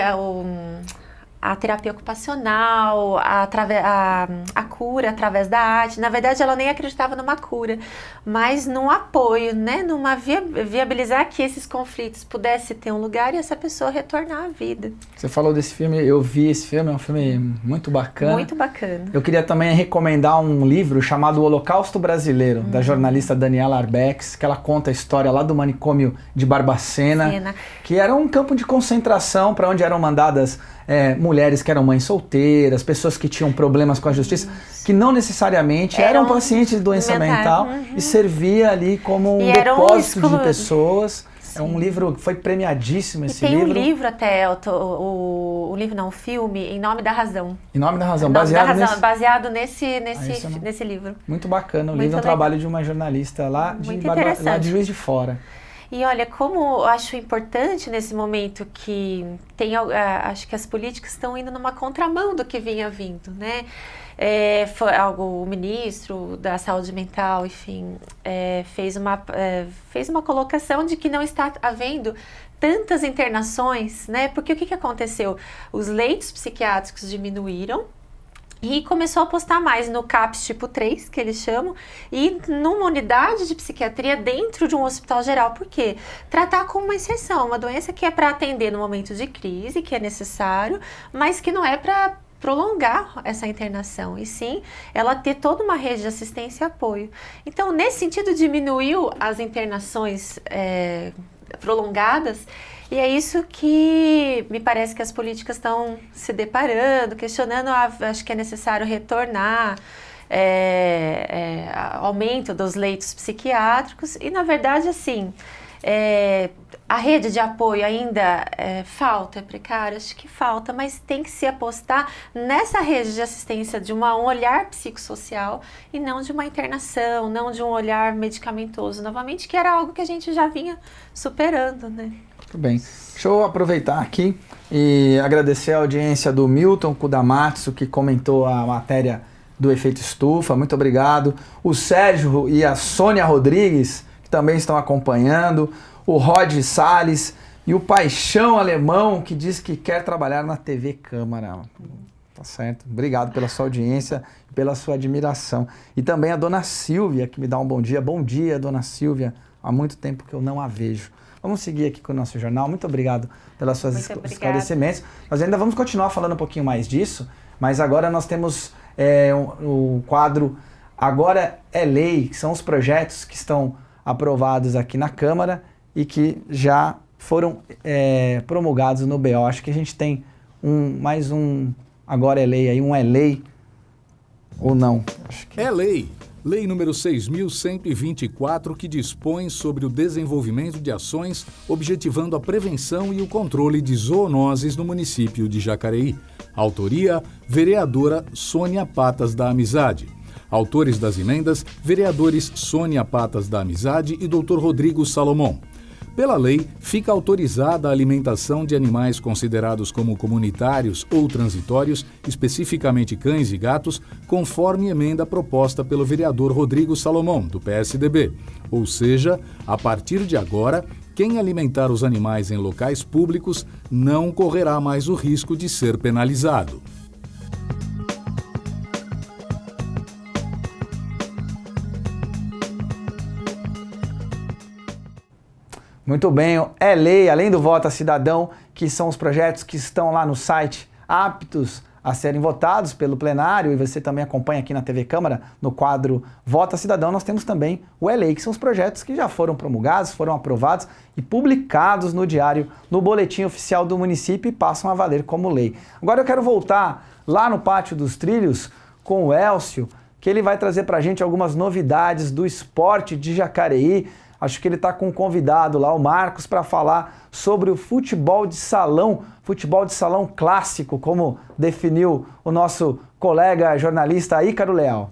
a terapia ocupacional, a cura através da arte. Na verdade, ela nem acreditava numa cura, mas num apoio, né? Numa viabilizar que esses conflitos pudessem ter um lugar e essa pessoa retornar à vida. Você falou desse filme, eu vi esse filme, é um filme muito bacana. Muito bacana. Eu queria também recomendar um livro chamado O Holocausto Brasileiro, da jornalista Daniela Arbex, que ela conta a história lá do manicômio de Barbacena, que era um campo de concentração para onde eram mandadas mulheres que eram mães solteiras, pessoas que tinham problemas com a justiça, que não necessariamente eram pacientes de doença mental, e servia ali como um depósito de pessoas. Sim. É um livro que foi premiadíssimo, esse livro. E tem um livro até, o livro não, o filme, Em Nome da Razão. Em Nome da Razão, baseado nesse livro. Muito bacana, o livro é um trabalho de uma jornalista lá de Juiz de Fora. E olha, como eu acho importante nesse momento que acho que as políticas estão indo numa contramão do que vinha vindo, né? O ministro da Saúde Mental, enfim, fez uma colocação de que não está havendo tantas internações, né? Porque o que aconteceu? Os leitos psiquiátricos diminuíram, e começou a apostar mais no CAPS tipo 3, que eles chamam, e numa unidade de psiquiatria dentro de um hospital geral. Por quê? Tratar como uma exceção, uma doença que é para atender no momento de crise, que é necessário, mas que não é para prolongar essa internação, e sim ela ter toda uma rede de assistência e apoio. Então, nesse sentido, diminuiu as internações prolongadas. E é isso que me parece que as políticas estão se deparando, questionando, acho que é necessário retornar, aumento dos leitos psiquiátricos, e na verdade, assim, a rede de apoio ainda falta, é precária, acho que falta, mas tem que se apostar nessa rede de assistência de um olhar psicossocial e não de uma internação, não de um olhar medicamentoso, novamente, que era algo que a gente já vinha superando, né? Muito bem. Deixa eu aproveitar aqui e agradecer a audiência do Milton Kudamatsu, que comentou a matéria do efeito estufa. Muito obrigado. O Sérgio e a Sônia Rodrigues, que também estão acompanhando. O Rod Salles, E o Paixão Alemão, que diz que quer trabalhar na TV Câmara. Tá certo? Obrigado pela sua audiência, pela sua admiração. E também a dona Silvia, que me dá um bom dia. Bom dia, dona Silvia. Há muito tempo que eu não a vejo. Vamos seguir aqui com o nosso jornal. Muito obrigado pelas suas esclarecimentos. Nós ainda vamos continuar falando um pouquinho mais disso, mas agora nós temos o quadro Agora é Lei, que são os projetos que estão aprovados aqui na Câmara e que já foram promulgados no BO. Acho que a gente tem mais um Agora é Lei aí, um é lei ou não? Acho que... É lei. Lei número 6.124, que dispõe sobre o desenvolvimento de ações objetivando a prevenção e o controle de zoonoses no município de Jacareí. Autoria, vereadora Sônia Patas da Amizade. Autores das emendas, vereadores Sônia Patas da Amizade e Dr. Rodrigo Salomão. Pela lei, fica autorizada a alimentação de animais considerados como comunitários ou transitórios, especificamente cães e gatos, conforme emenda proposta pelo vereador Rodrigo Salomão, do PSDB. Ou seja, a partir de agora, quem alimentar os animais em locais públicos não correrá mais o risco de ser penalizado. Muito bem, é lei, além do Vota Cidadão, que são os projetos que estão lá no site aptos a serem votados pelo plenário, e você também acompanha aqui na TV Câmara, no quadro Vota Cidadão, nós temos também o E-Lei, que são os projetos que já foram promulgados, foram aprovados e publicados no diário, no boletim oficial do município e passam a valer como lei. Agora eu quero voltar lá no Pátio dos Trilhos com o Elcio, que ele vai trazer pra gente algumas novidades do esporte de Jacareí. Acho que ele está com um convidado lá, o Marcos, para falar sobre o futebol de salão clássico, como definiu o nosso colega jornalista Ícaro Leal.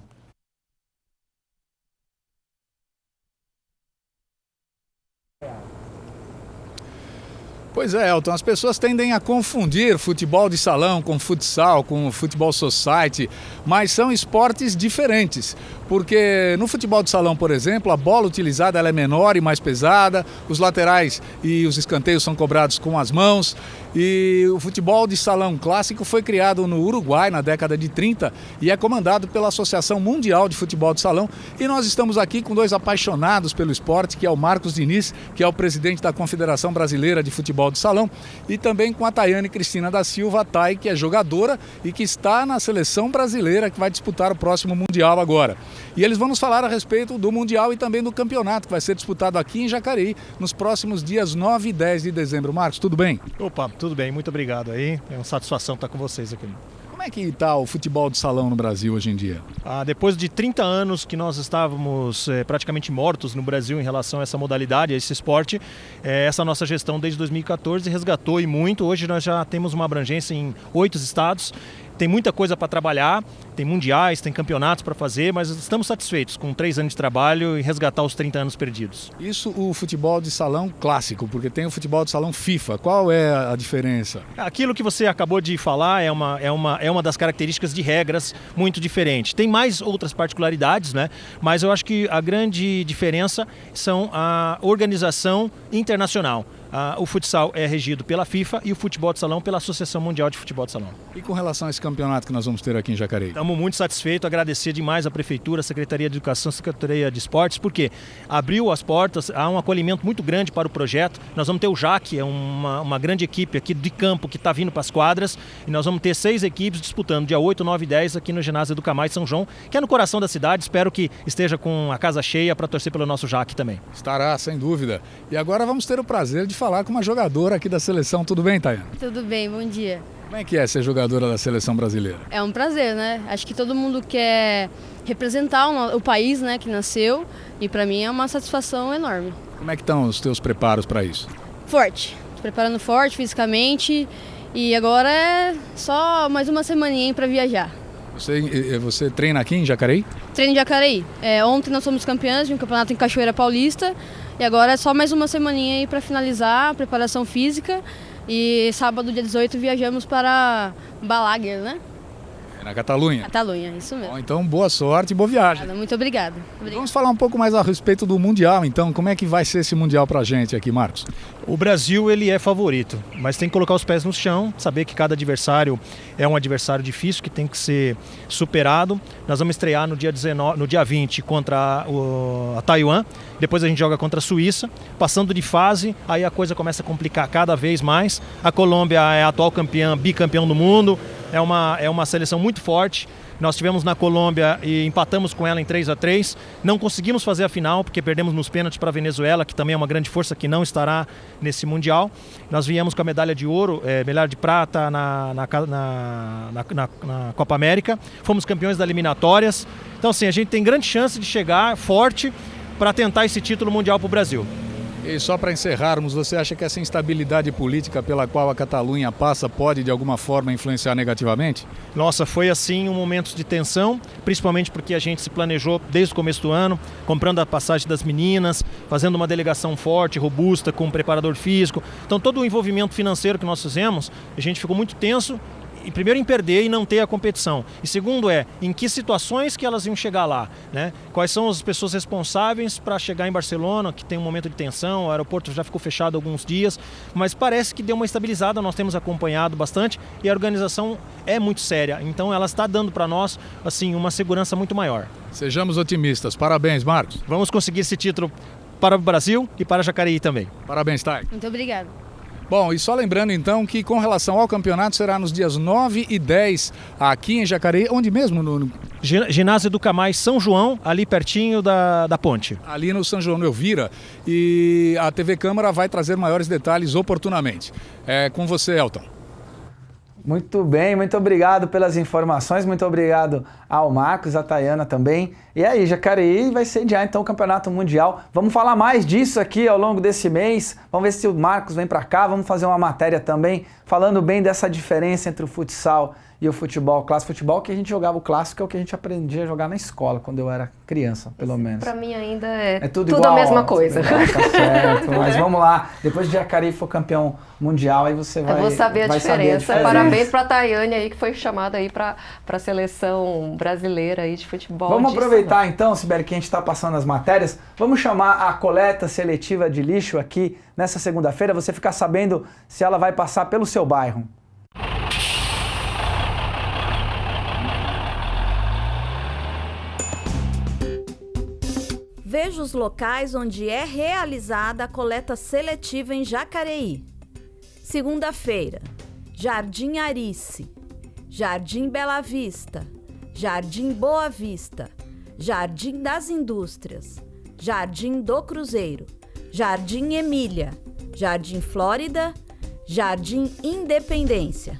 Pois é, Elton, as pessoas tendem a confundir futebol de salão com futsal, com futebol society, mas são esportes diferentes. Porque no futebol de salão, por exemplo, a bola utilizada ela é menor e mais pesada, os laterais e os escanteios são cobrados com as mãos. E o futebol de salão clássico foi criado no Uruguai na década de 30 e é comandado pela Associação Mundial de Futebol de Salão. E nós estamos aqui com dois apaixonados pelo esporte, que é o Marcos Diniz, que é o presidente da Confederação Brasileira de Futebol de Salão, e também com a Tayane Cristina da Silva, a Thay, que é jogadora e que está na seleção brasileira que vai disputar o próximo Mundial agora. E eles vão nos falar a respeito do Mundial e também do campeonato que vai ser disputado aqui em Jacareí nos próximos dias 9 e 10 de dezembro. Marcos, tudo bem? Opa, tudo bem, muito obrigado aí. É uma satisfação estar com vocês aqui. Como é que está o futebol de salão no Brasil hoje em dia? Depois de 30 anos que nós estávamos praticamente mortos no Brasil em relação a essa modalidade, a esse esporte, essa nossa gestão desde 2014 resgatou e muito. Hoje nós já temos uma abrangência em 8 estados. Tem muita coisa para trabalhar, tem mundiais, tem campeonatos para fazer, mas estamos satisfeitos com 3 anos de trabalho e resgatar os 30 anos perdidos. Isso o futebol de salão clássico, porque tem o futebol de salão FIFA. Qual é a diferença? Aquilo que você acabou de falar é uma das características de regras muito diferente. Tem mais outras particularidades, né? Mas eu acho que a grande diferença são a organização internacional. O futsal é regido pela FIFA e o futebol de salão pela Associação Mundial de Futebol de Salão. E com relação a esse campeonato que nós vamos ter aqui em Jacareí? Estamos muito satisfeitos, agradecer demais a Prefeitura, a Secretaria de Educação, a Secretaria de Esportes, porque abriu as portas, há um acolhimento muito grande para o projeto. Nós vamos ter o JAC, é uma grande equipe aqui de campo que está vindo para as quadras, e nós vamos ter 6 equipes disputando dia 8, 9 e 10 aqui no ginásio do Camais São João, que é no coração da cidade. Espero que esteja com a casa cheia para torcer pelo nosso JAC também. Estará, sem dúvida. E agora vamos ter o prazer de falar com uma jogadora aqui da seleção. Tudo bem, Tayane? Tudo bem, bom dia. Como é que é ser jogadora da seleção brasileira? É um prazer, né? Acho que todo mundo quer representar o país, né, que nasceu, e para mim é uma satisfação enorme. Como é que estão os teus preparos para isso? Forte. Tô preparando forte fisicamente e agora é só mais uma semaninha para viajar. Você treina aqui em Jacareí? Treino em Jacareí. Ontem nós fomos campeãs de um campeonato em Cachoeira Paulista e agora é só mais uma semaninha aí para finalizar a preparação física. E sábado, dia 18, viajamos para Balaguer, né? Na Catalunha? Catalunha, isso mesmo. Bom, então, boa sorte e boa viagem. Muito obrigada. Vamos falar um pouco mais a respeito do Mundial, então. Como é que vai ser esse Mundial pra gente aqui, Marcos? O Brasil, ele é favorito, mas tem que colocar os pés no chão, saber que cada adversário é um adversário difícil, que tem que ser superado. Nós vamos estrear no dia 20 contra a Taiwan, depois a gente joga contra a Suíça. Passando de fase, aí a coisa começa a complicar cada vez mais. A Colômbia é a atual bicampeão do mundo, é uma seleção muito forte. Nós estivemos na Colômbia e empatamos com ela em 3-3. Não conseguimos fazer a final porque perdemos nos pênaltis para a Venezuela, que também é uma grande força que não estará nesse Mundial. Nós viemos com a medalha de ouro, medalha de prata na Copa América. Fomos campeões das eliminatórias. Então, assim, a gente tem grande chance de chegar forte para tentar esse título mundial para o Brasil. E só para encerrarmos, você acha que essa instabilidade política pela qual a Catalunha passa pode de alguma forma influenciar negativamente? Nossa, foi assim um momento de tensão, principalmente porque a gente se planejou desde o começo do ano, comprando a passagem das meninas, fazendo uma delegação forte, robusta, com um preparador físico. Então todo o envolvimento financeiro que nós fizemos, a gente ficou muito tenso. E primeiro em perder e não ter a competição. E segundo em que situações que elas iam chegar lá, né? Quais são as pessoas responsáveis para chegar em Barcelona, que tem um momento de tensão, o aeroporto já ficou fechado há alguns dias, mas parece que deu uma estabilizada, nós temos acompanhado bastante e a organização é muito séria, então ela está dando para nós assim, uma segurança muito maior. Sejamos otimistas. Parabéns, Marcos. Vamos conseguir esse título para o Brasil e para Jacareí também. Parabéns, Thay. Muito obrigada. Bom, e só lembrando então que com relação ao campeonato será nos dias 9 e 10 aqui em Jacareí, onde mesmo? No Ginásio do Camais São João, ali pertinho da ponte. Ali no São João do Elvira, e a TV Câmara vai trazer maiores detalhes oportunamente. É com você, Elton. Muito bem, muito obrigado pelas informações, muito obrigado ao Marcos, à Tayana também. E aí, Jacareí vai sediar então o Campeonato Mundial. Vamos falar mais disso aqui ao longo desse mês. Vamos ver se o Marcos vem para cá, vamos fazer uma matéria também falando bem dessa diferença entre o futsal e o futebol clássico. Futebol que a gente jogava o clássico é o que a gente aprendia a jogar na escola, quando eu era criança, pelo menos. Para mim ainda é tudo igual, a mesma coisa. Tá certo, mas vamos lá. Depois de Jacareí for campeão mundial, aí você vai Eu vou saber a diferença. Saber Parabéns para a Tayane aí, que foi chamada aí para a seleção brasileira aí de futebol. Vamos aproveitar então, Sibeli, que a gente está passando as matérias. Vamos chamar a coleta seletiva de lixo aqui nessa segunda-feira. Você ficar sabendo se ela vai passar pelo seu bairro. Veja os locais onde é realizada a coleta seletiva em Jacareí. Segunda-feira, Jardim Arice, Jardim Bela Vista, Jardim Boa Vista, Jardim das Indústrias, Jardim do Cruzeiro, Jardim Emília, Jardim Flórida, Jardim Independência,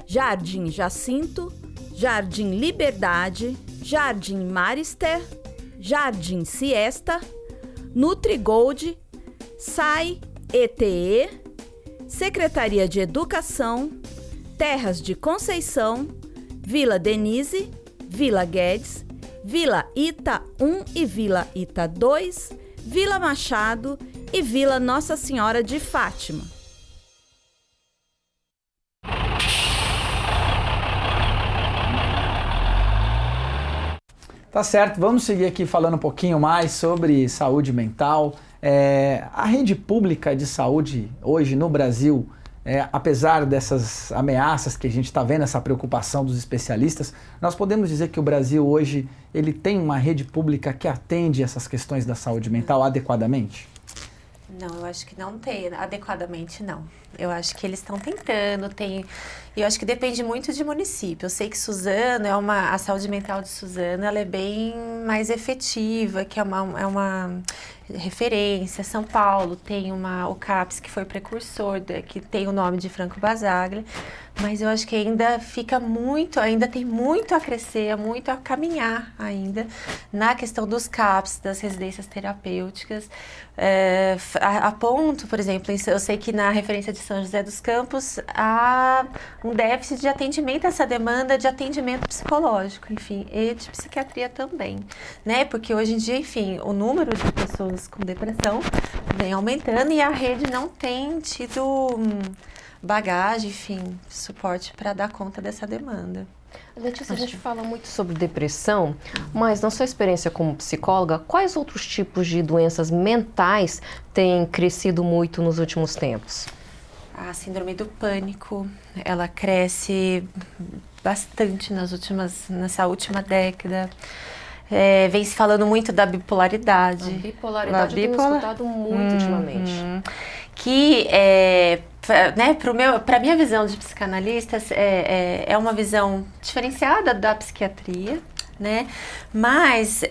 Jardim Jacinto, Jardim Liberdade, Jardim Marister, Jardim Siesta, Nutrigold, SAI, ETE, Secretaria de Educação, Terras de Conceição, Vila Denise, Vila Guedes, Vila Ita 1 e Vila Ita 2, Vila Machado e Vila Nossa Senhora de Fátima. Tá certo, vamos seguir aqui falando um pouquinho mais sobre saúde mental. A rede pública de saúde hoje no Brasil, apesar dessas ameaças que a gente está vendo, essa preocupação dos especialistas, nós podemos dizer que o Brasil hoje ele tem uma rede pública que atende essas questões da saúde mental adequadamente? Não, eu acho que não tem, adequadamente não. Eu acho que eles estão tentando, eu acho que depende muito de município. Eu sei que Suzano, a saúde mental de Suzano, ela é bem mais efetiva, que é uma referência. São Paulo tem o CAPS, que foi precursor, que tem o nome de Franco Basaglia, mas eu acho que ainda tem muito a crescer, muito a caminhar ainda na questão dos CAPS, das residências terapêuticas. A ponto, por exemplo, eu sei que na referência de São José dos Campos há um déficit de atendimento a essa demanda de atendimento psicológico, enfim, e de psiquiatria também, né? Porque hoje em dia, enfim, o número de pessoas com depressão vem aumentando e a rede não tem tido bagagem, enfim, suporte para dar conta dessa demanda. Letícia, a gente fala muito sobre depressão, mas na sua experiência como psicóloga, quais outros tipos de doenças mentais têm crescido muito nos últimos tempos? A síndrome do pânico, ela cresce bastante nessa última década. Vem se falando muito da bipolaridade. A bipolaridade eu tenho escutado muito ultimamente. Que, para minha visão de psicanalistas, é uma visão diferenciada da psiquiatria, né? Mas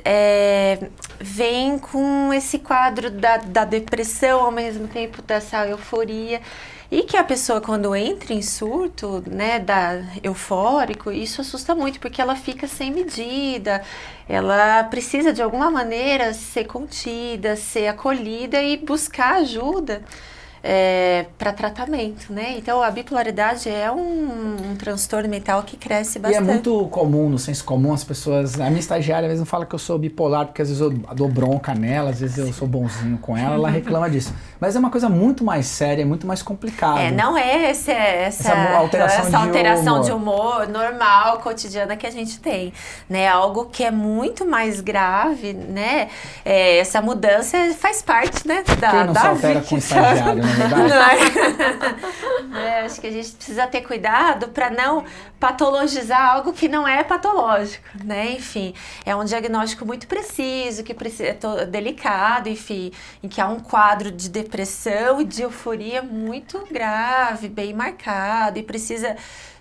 vem com esse quadro da depressão, ao mesmo tempo dessa euforia. E que a pessoa, quando entra em surto, né, eufórico, isso assusta muito, porque ela fica sem medida, ela precisa, de alguma maneira, ser contida, ser acolhida e buscar ajuda para tratamento, né? Então, a bipolaridade é um transtorno mental que cresce bastante. E é muito comum, no senso comum, as pessoas... A minha estagiária mesmo fala que eu sou bipolar, porque às vezes eu dou bronca nela, às vezes eu sou bonzinho com ela reclama disso. Mas é uma coisa muito mais séria, muito mais complicada. Não é essa alteração de humor normal, cotidiana que a gente tem, né? Algo que é muito mais grave, né? Essa mudança faz parte, né, Quem não se altera com estagiário, não é verdade? Acho que a gente precisa ter cuidado para não patologizar algo que não é patológico, né? Enfim, é um diagnóstico muito preciso, que é delicado, enfim, em que há um quadro de depressão e de euforia muito grave, bem marcado, e precisa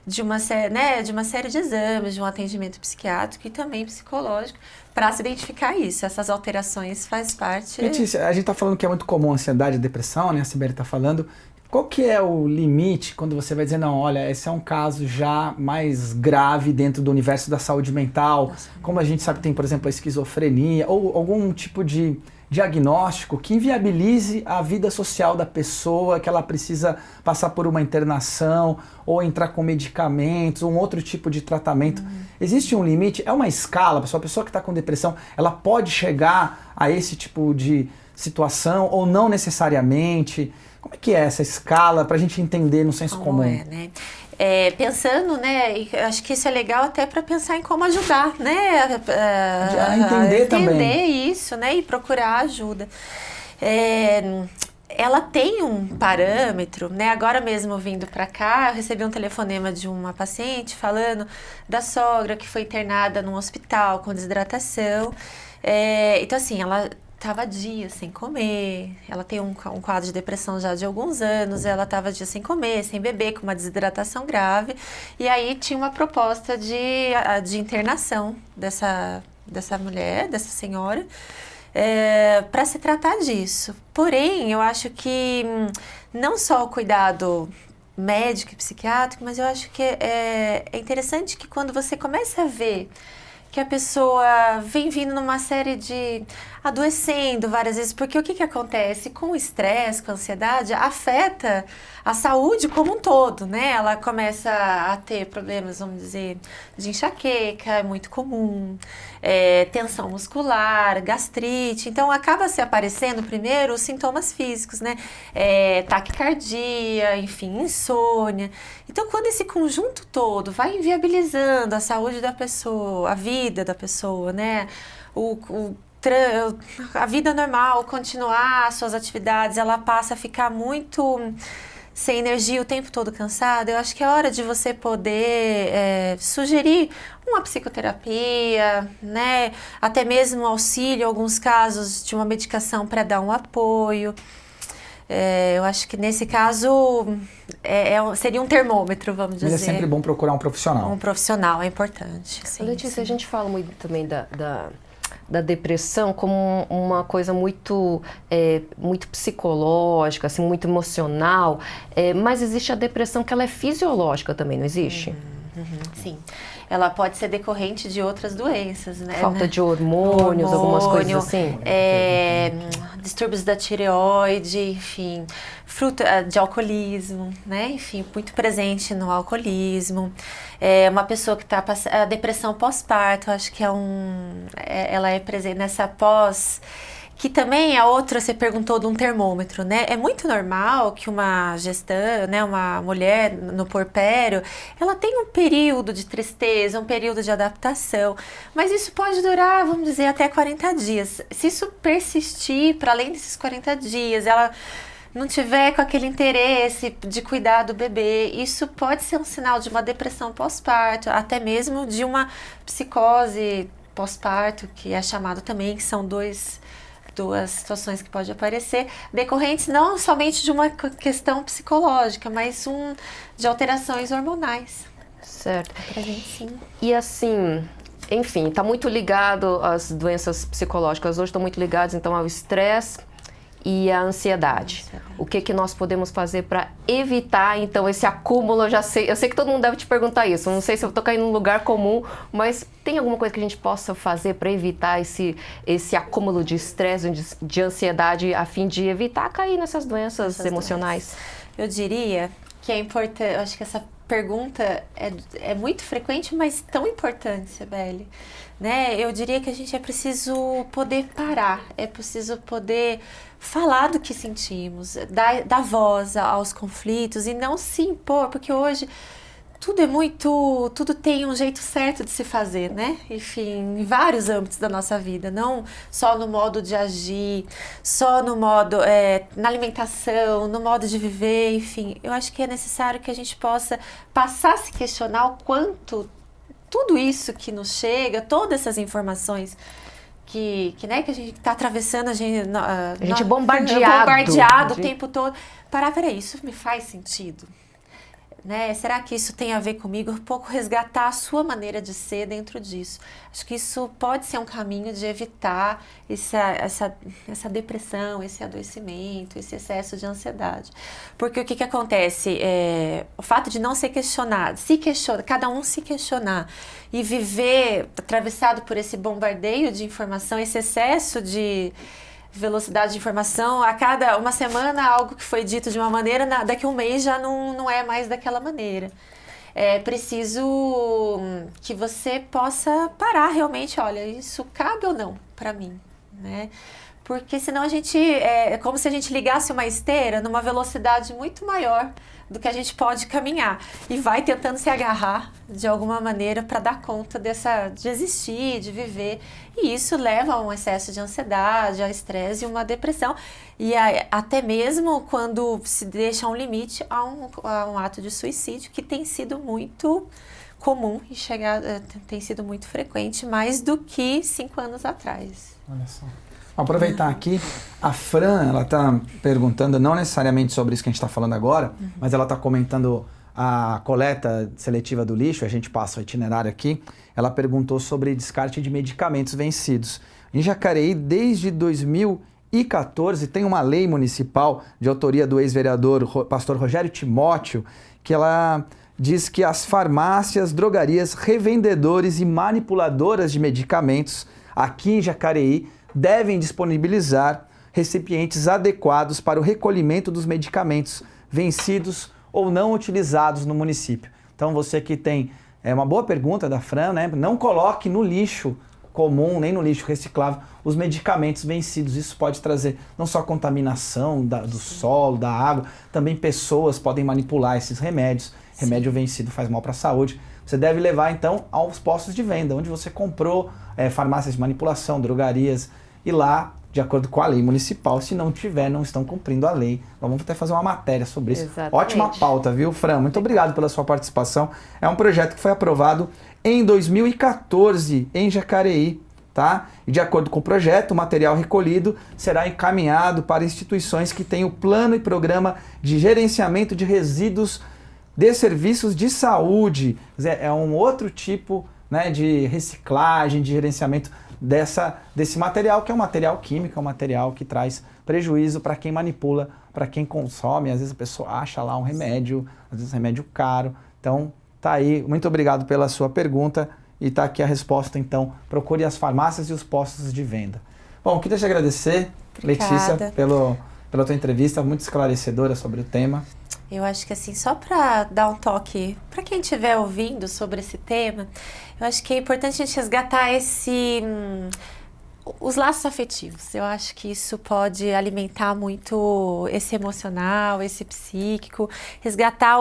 de uma série de exames, de um atendimento psiquiátrico e também psicológico para se identificar isso. Essas alterações faz parte... Letícia, a gente está falando que é muito comum a ansiedade e a depressão, né? A Sibeli está falando. Qual que é o limite quando você vai dizer, não, olha, esse é um caso já mais grave dentro do universo da saúde mental, como a gente sabe que tem, por exemplo, a esquizofrenia, ou algum tipo de diagnóstico que inviabilize a vida social da pessoa, que ela precisa passar por uma internação, ou entrar com medicamentos, ou um outro tipo de tratamento. Existe um limite? É uma escala? A pessoa que está com depressão, ela pode chegar a esse tipo de situação, ou não necessariamente? Como é que é essa escala para a gente entender no senso comum? Né? Pensando, né, acho que isso é legal até para pensar em como ajudar, né, a entender também isso, né, e procurar ajuda. Ela tem um parâmetro, né, agora mesmo vindo para cá, eu recebi um telefonema de uma paciente falando da sogra que foi internada num hospital com desidratação. Então assim, ela estava dias sem comer, ela tem um quadro de depressão já de alguns anos, ela estava dias sem comer, sem beber, com uma desidratação grave, e aí tinha uma proposta de internação dessa mulher, dessa senhora, para se tratar disso. Porém, eu acho que não só o cuidado médico e psiquiátrico, mas eu acho que é interessante que quando você começa a ver que a pessoa vem vindo numa série de... adoecendo várias vezes, porque o que acontece? Com o estresse, com a ansiedade, afeta a saúde como um todo, né? Ela começa a ter problemas, vamos dizer, de enxaqueca, é muito comum, tensão muscular, gastrite, então acaba se aparecendo primeiro os sintomas físicos, né? Taquicardia, enfim, insônia. Então, quando esse conjunto todo vai inviabilizando a saúde da pessoa, a vida da pessoa, né? A vida normal, continuar as suas atividades, ela passa a ficar muito sem energia, o tempo todo cansada. Eu acho que é hora de você poder sugerir uma psicoterapia, né? Até mesmo um auxílio, em alguns casos, de uma medicação para dar um apoio. Eu acho que nesse caso seria um termômetro, vamos dizer. Mas é sempre bom procurar um profissional. Um profissional é importante. Sim, Letícia, a gente fala muito também da depressão como uma coisa muito psicológica, assim, muito emocional, mas existe a depressão que ela é fisiológica também, não existe? Sim. Ela pode ser decorrente de outras doenças, né? Falta de hormônios, algumas coisas assim? Distúrbios da tireoide, enfim, fruto de alcoolismo, né? Enfim, muito presente no alcoolismo. Uma pessoa que está passando... A depressão pós-parto, acho que ela é presente nessa pós... que também é outra, você perguntou de um termômetro, né? É muito normal que uma gestante, né, uma mulher no puerpério, ela tenha um período de tristeza, um período de adaptação, mas isso pode durar, vamos dizer, até 40 dias. Se isso persistir para além desses 40 dias, ela não tiver com aquele interesse de cuidar do bebê, isso pode ser um sinal de uma depressão pós-parto, até mesmo de uma psicose pós-parto, que é chamado também, que são duas situações que podem aparecer, decorrentes não somente de uma questão psicológica, mas de alterações hormonais. Certo. Pra gente, sim. E assim, enfim, está muito ligado às doenças psicológicas. Hoje estão muito ligadas, então, ao estresse e à ansiedade. O que nós podemos fazer para evitar, então, esse acúmulo? Eu sei que todo mundo deve te perguntar isso. Não sei se eu estou caindo num lugar comum, mas tem alguma coisa que a gente possa fazer para evitar esse acúmulo de estresse, de ansiedade, a fim de evitar cair nessas doenças emocionais? Eu diria que é importante, eu acho que essa pergunta é muito frequente, mas tão importante, Cibele. Né? Eu diria que a gente é preciso poder parar, é preciso poder falar do que sentimos, dar voz aos conflitos e não se impor, porque hoje tudo tem um jeito certo de se fazer, né? Enfim, em vários âmbitos da nossa vida, não só no modo de agir, só no modo, na alimentação, no modo de viver, enfim. Eu acho que é necessário que a gente possa passar a se questionar o quanto tudo isso que nos chega, todas essas informações que a gente está atravessando, a gente bombardeado o tempo todo. Peraí, isso me faz sentido? Né? Será que isso tem a ver comigo? Um pouco resgatar a sua maneira de ser dentro disso. Acho que isso pode ser um caminho de evitar essa depressão, esse adoecimento, esse excesso de ansiedade. Porque o que acontece? O fato de não ser questionado, cada um se questionar e viver atravessado por esse bombardeio de informação, esse excesso de velocidade de informação, a cada uma semana algo que foi dito de uma maneira, daqui a um mês já não é mais daquela maneira. É preciso que você possa parar realmente, olha, isso cabe ou não para mim, né? Porque senão é como se a gente ligasse uma esteira numa velocidade muito maior do que a gente pode caminhar e vai tentando se agarrar de alguma maneira para dar conta de existir, de viver, e isso leva a um excesso de ansiedade, a estresse e uma depressão, e até mesmo quando se deixa um limite a um ato de suicídio, que tem sido muito comum e tem sido muito frequente, mais do que 5 anos atrás. Olha só. Vou aproveitar aqui, a Fran, ela está perguntando, não necessariamente sobre isso que a gente está falando agora, mas ela está comentando a coleta seletiva do lixo, a gente passa o itinerário aqui, ela perguntou sobre descarte de medicamentos vencidos. Em Jacareí, desde 2014, tem uma lei municipal de autoria do ex-vereador pastor Rogério Timóteo, que ela diz que as farmácias, drogarias, revendedores e manipuladoras de medicamentos aqui em Jacareí devem disponibilizar recipientes adequados para o recolhimento dos medicamentos vencidos ou não utilizados no município. Então você que tem uma boa pergunta da Fran, né? Não coloque no lixo comum, nem no lixo reciclável, os medicamentos vencidos. Isso pode trazer não só contaminação do solo, da água, também pessoas podem manipular esses remédios. Remédio vencido faz mal para a saúde. Você deve levar, então, aos postos de venda, onde você comprou, farmácias de manipulação, drogarias, e lá, de acordo com a lei municipal, se não tiver, não estão cumprindo a lei. Vamos até fazer uma matéria sobre isso. Exatamente. Ótima pauta, viu, Fran? Muito obrigado pela sua participação. É um projeto que foi aprovado em 2014 em Jacareí, tá? E de acordo com o projeto, o material recolhido será encaminhado para instituições que têm o plano e programa de gerenciamento de resíduos de serviços de saúde. É um outro tipo, né, de reciclagem, de gerenciamento desse material, que é um material químico, é um material que traz prejuízo para quem manipula, para quem consome. Às vezes a pessoa acha lá um remédio, às vezes um remédio caro. Então, tá aí. Muito obrigado pela sua pergunta e tá aqui a resposta, então. Procure as farmácias e os postos de venda. Bom, queria te agradecer, Letícia, pela tua entrevista, muito esclarecedora sobre o tema. Eu acho que assim, só para dar um toque para quem estiver ouvindo sobre esse tema, eu acho que é importante a gente resgatar os laços afetivos. Eu acho que isso pode alimentar muito esse emocional, esse psíquico, resgatar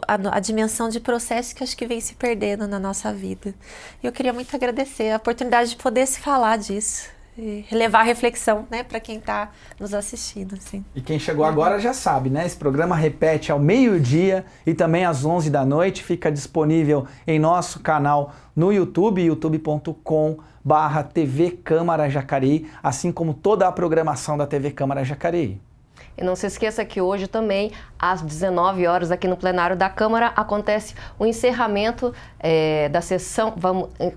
a dimensão de processo que acho que vem se perdendo na nossa vida. E eu queria muito agradecer a oportunidade de poder se falar disso e levar a reflexão, né, para quem está nos assistindo. Assim. E quem chegou agora já sabe, né? Esse programa repete ao meio-dia e também às 11 da noite. Fica disponível em nosso canal no YouTube, youtube.com/TV Câmara Jacareí, assim como toda a programação da TV Câmara Jacareí. E não se esqueça que hoje também, às 19 horas, aqui no plenário da Câmara, acontece o encerramento da sessão,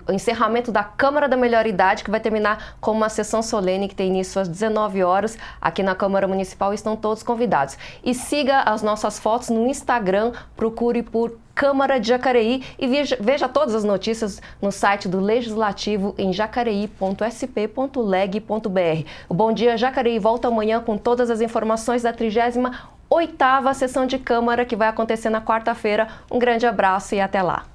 o encerramento da Câmara da Melhor Idade, que vai terminar com uma sessão solene que tem início às 19 horas aqui na Câmara Municipal. Estão todos convidados. E siga as nossas fotos no Instagram, procure por Câmara de Jacareí e veja todas as notícias no site do Legislativo em jacareí.sp.leg.br. O Bom Dia Jacareí volta amanhã com todas as informações da 38ª sessão de Câmara, que vai acontecer na quarta-feira. Um grande abraço e até lá.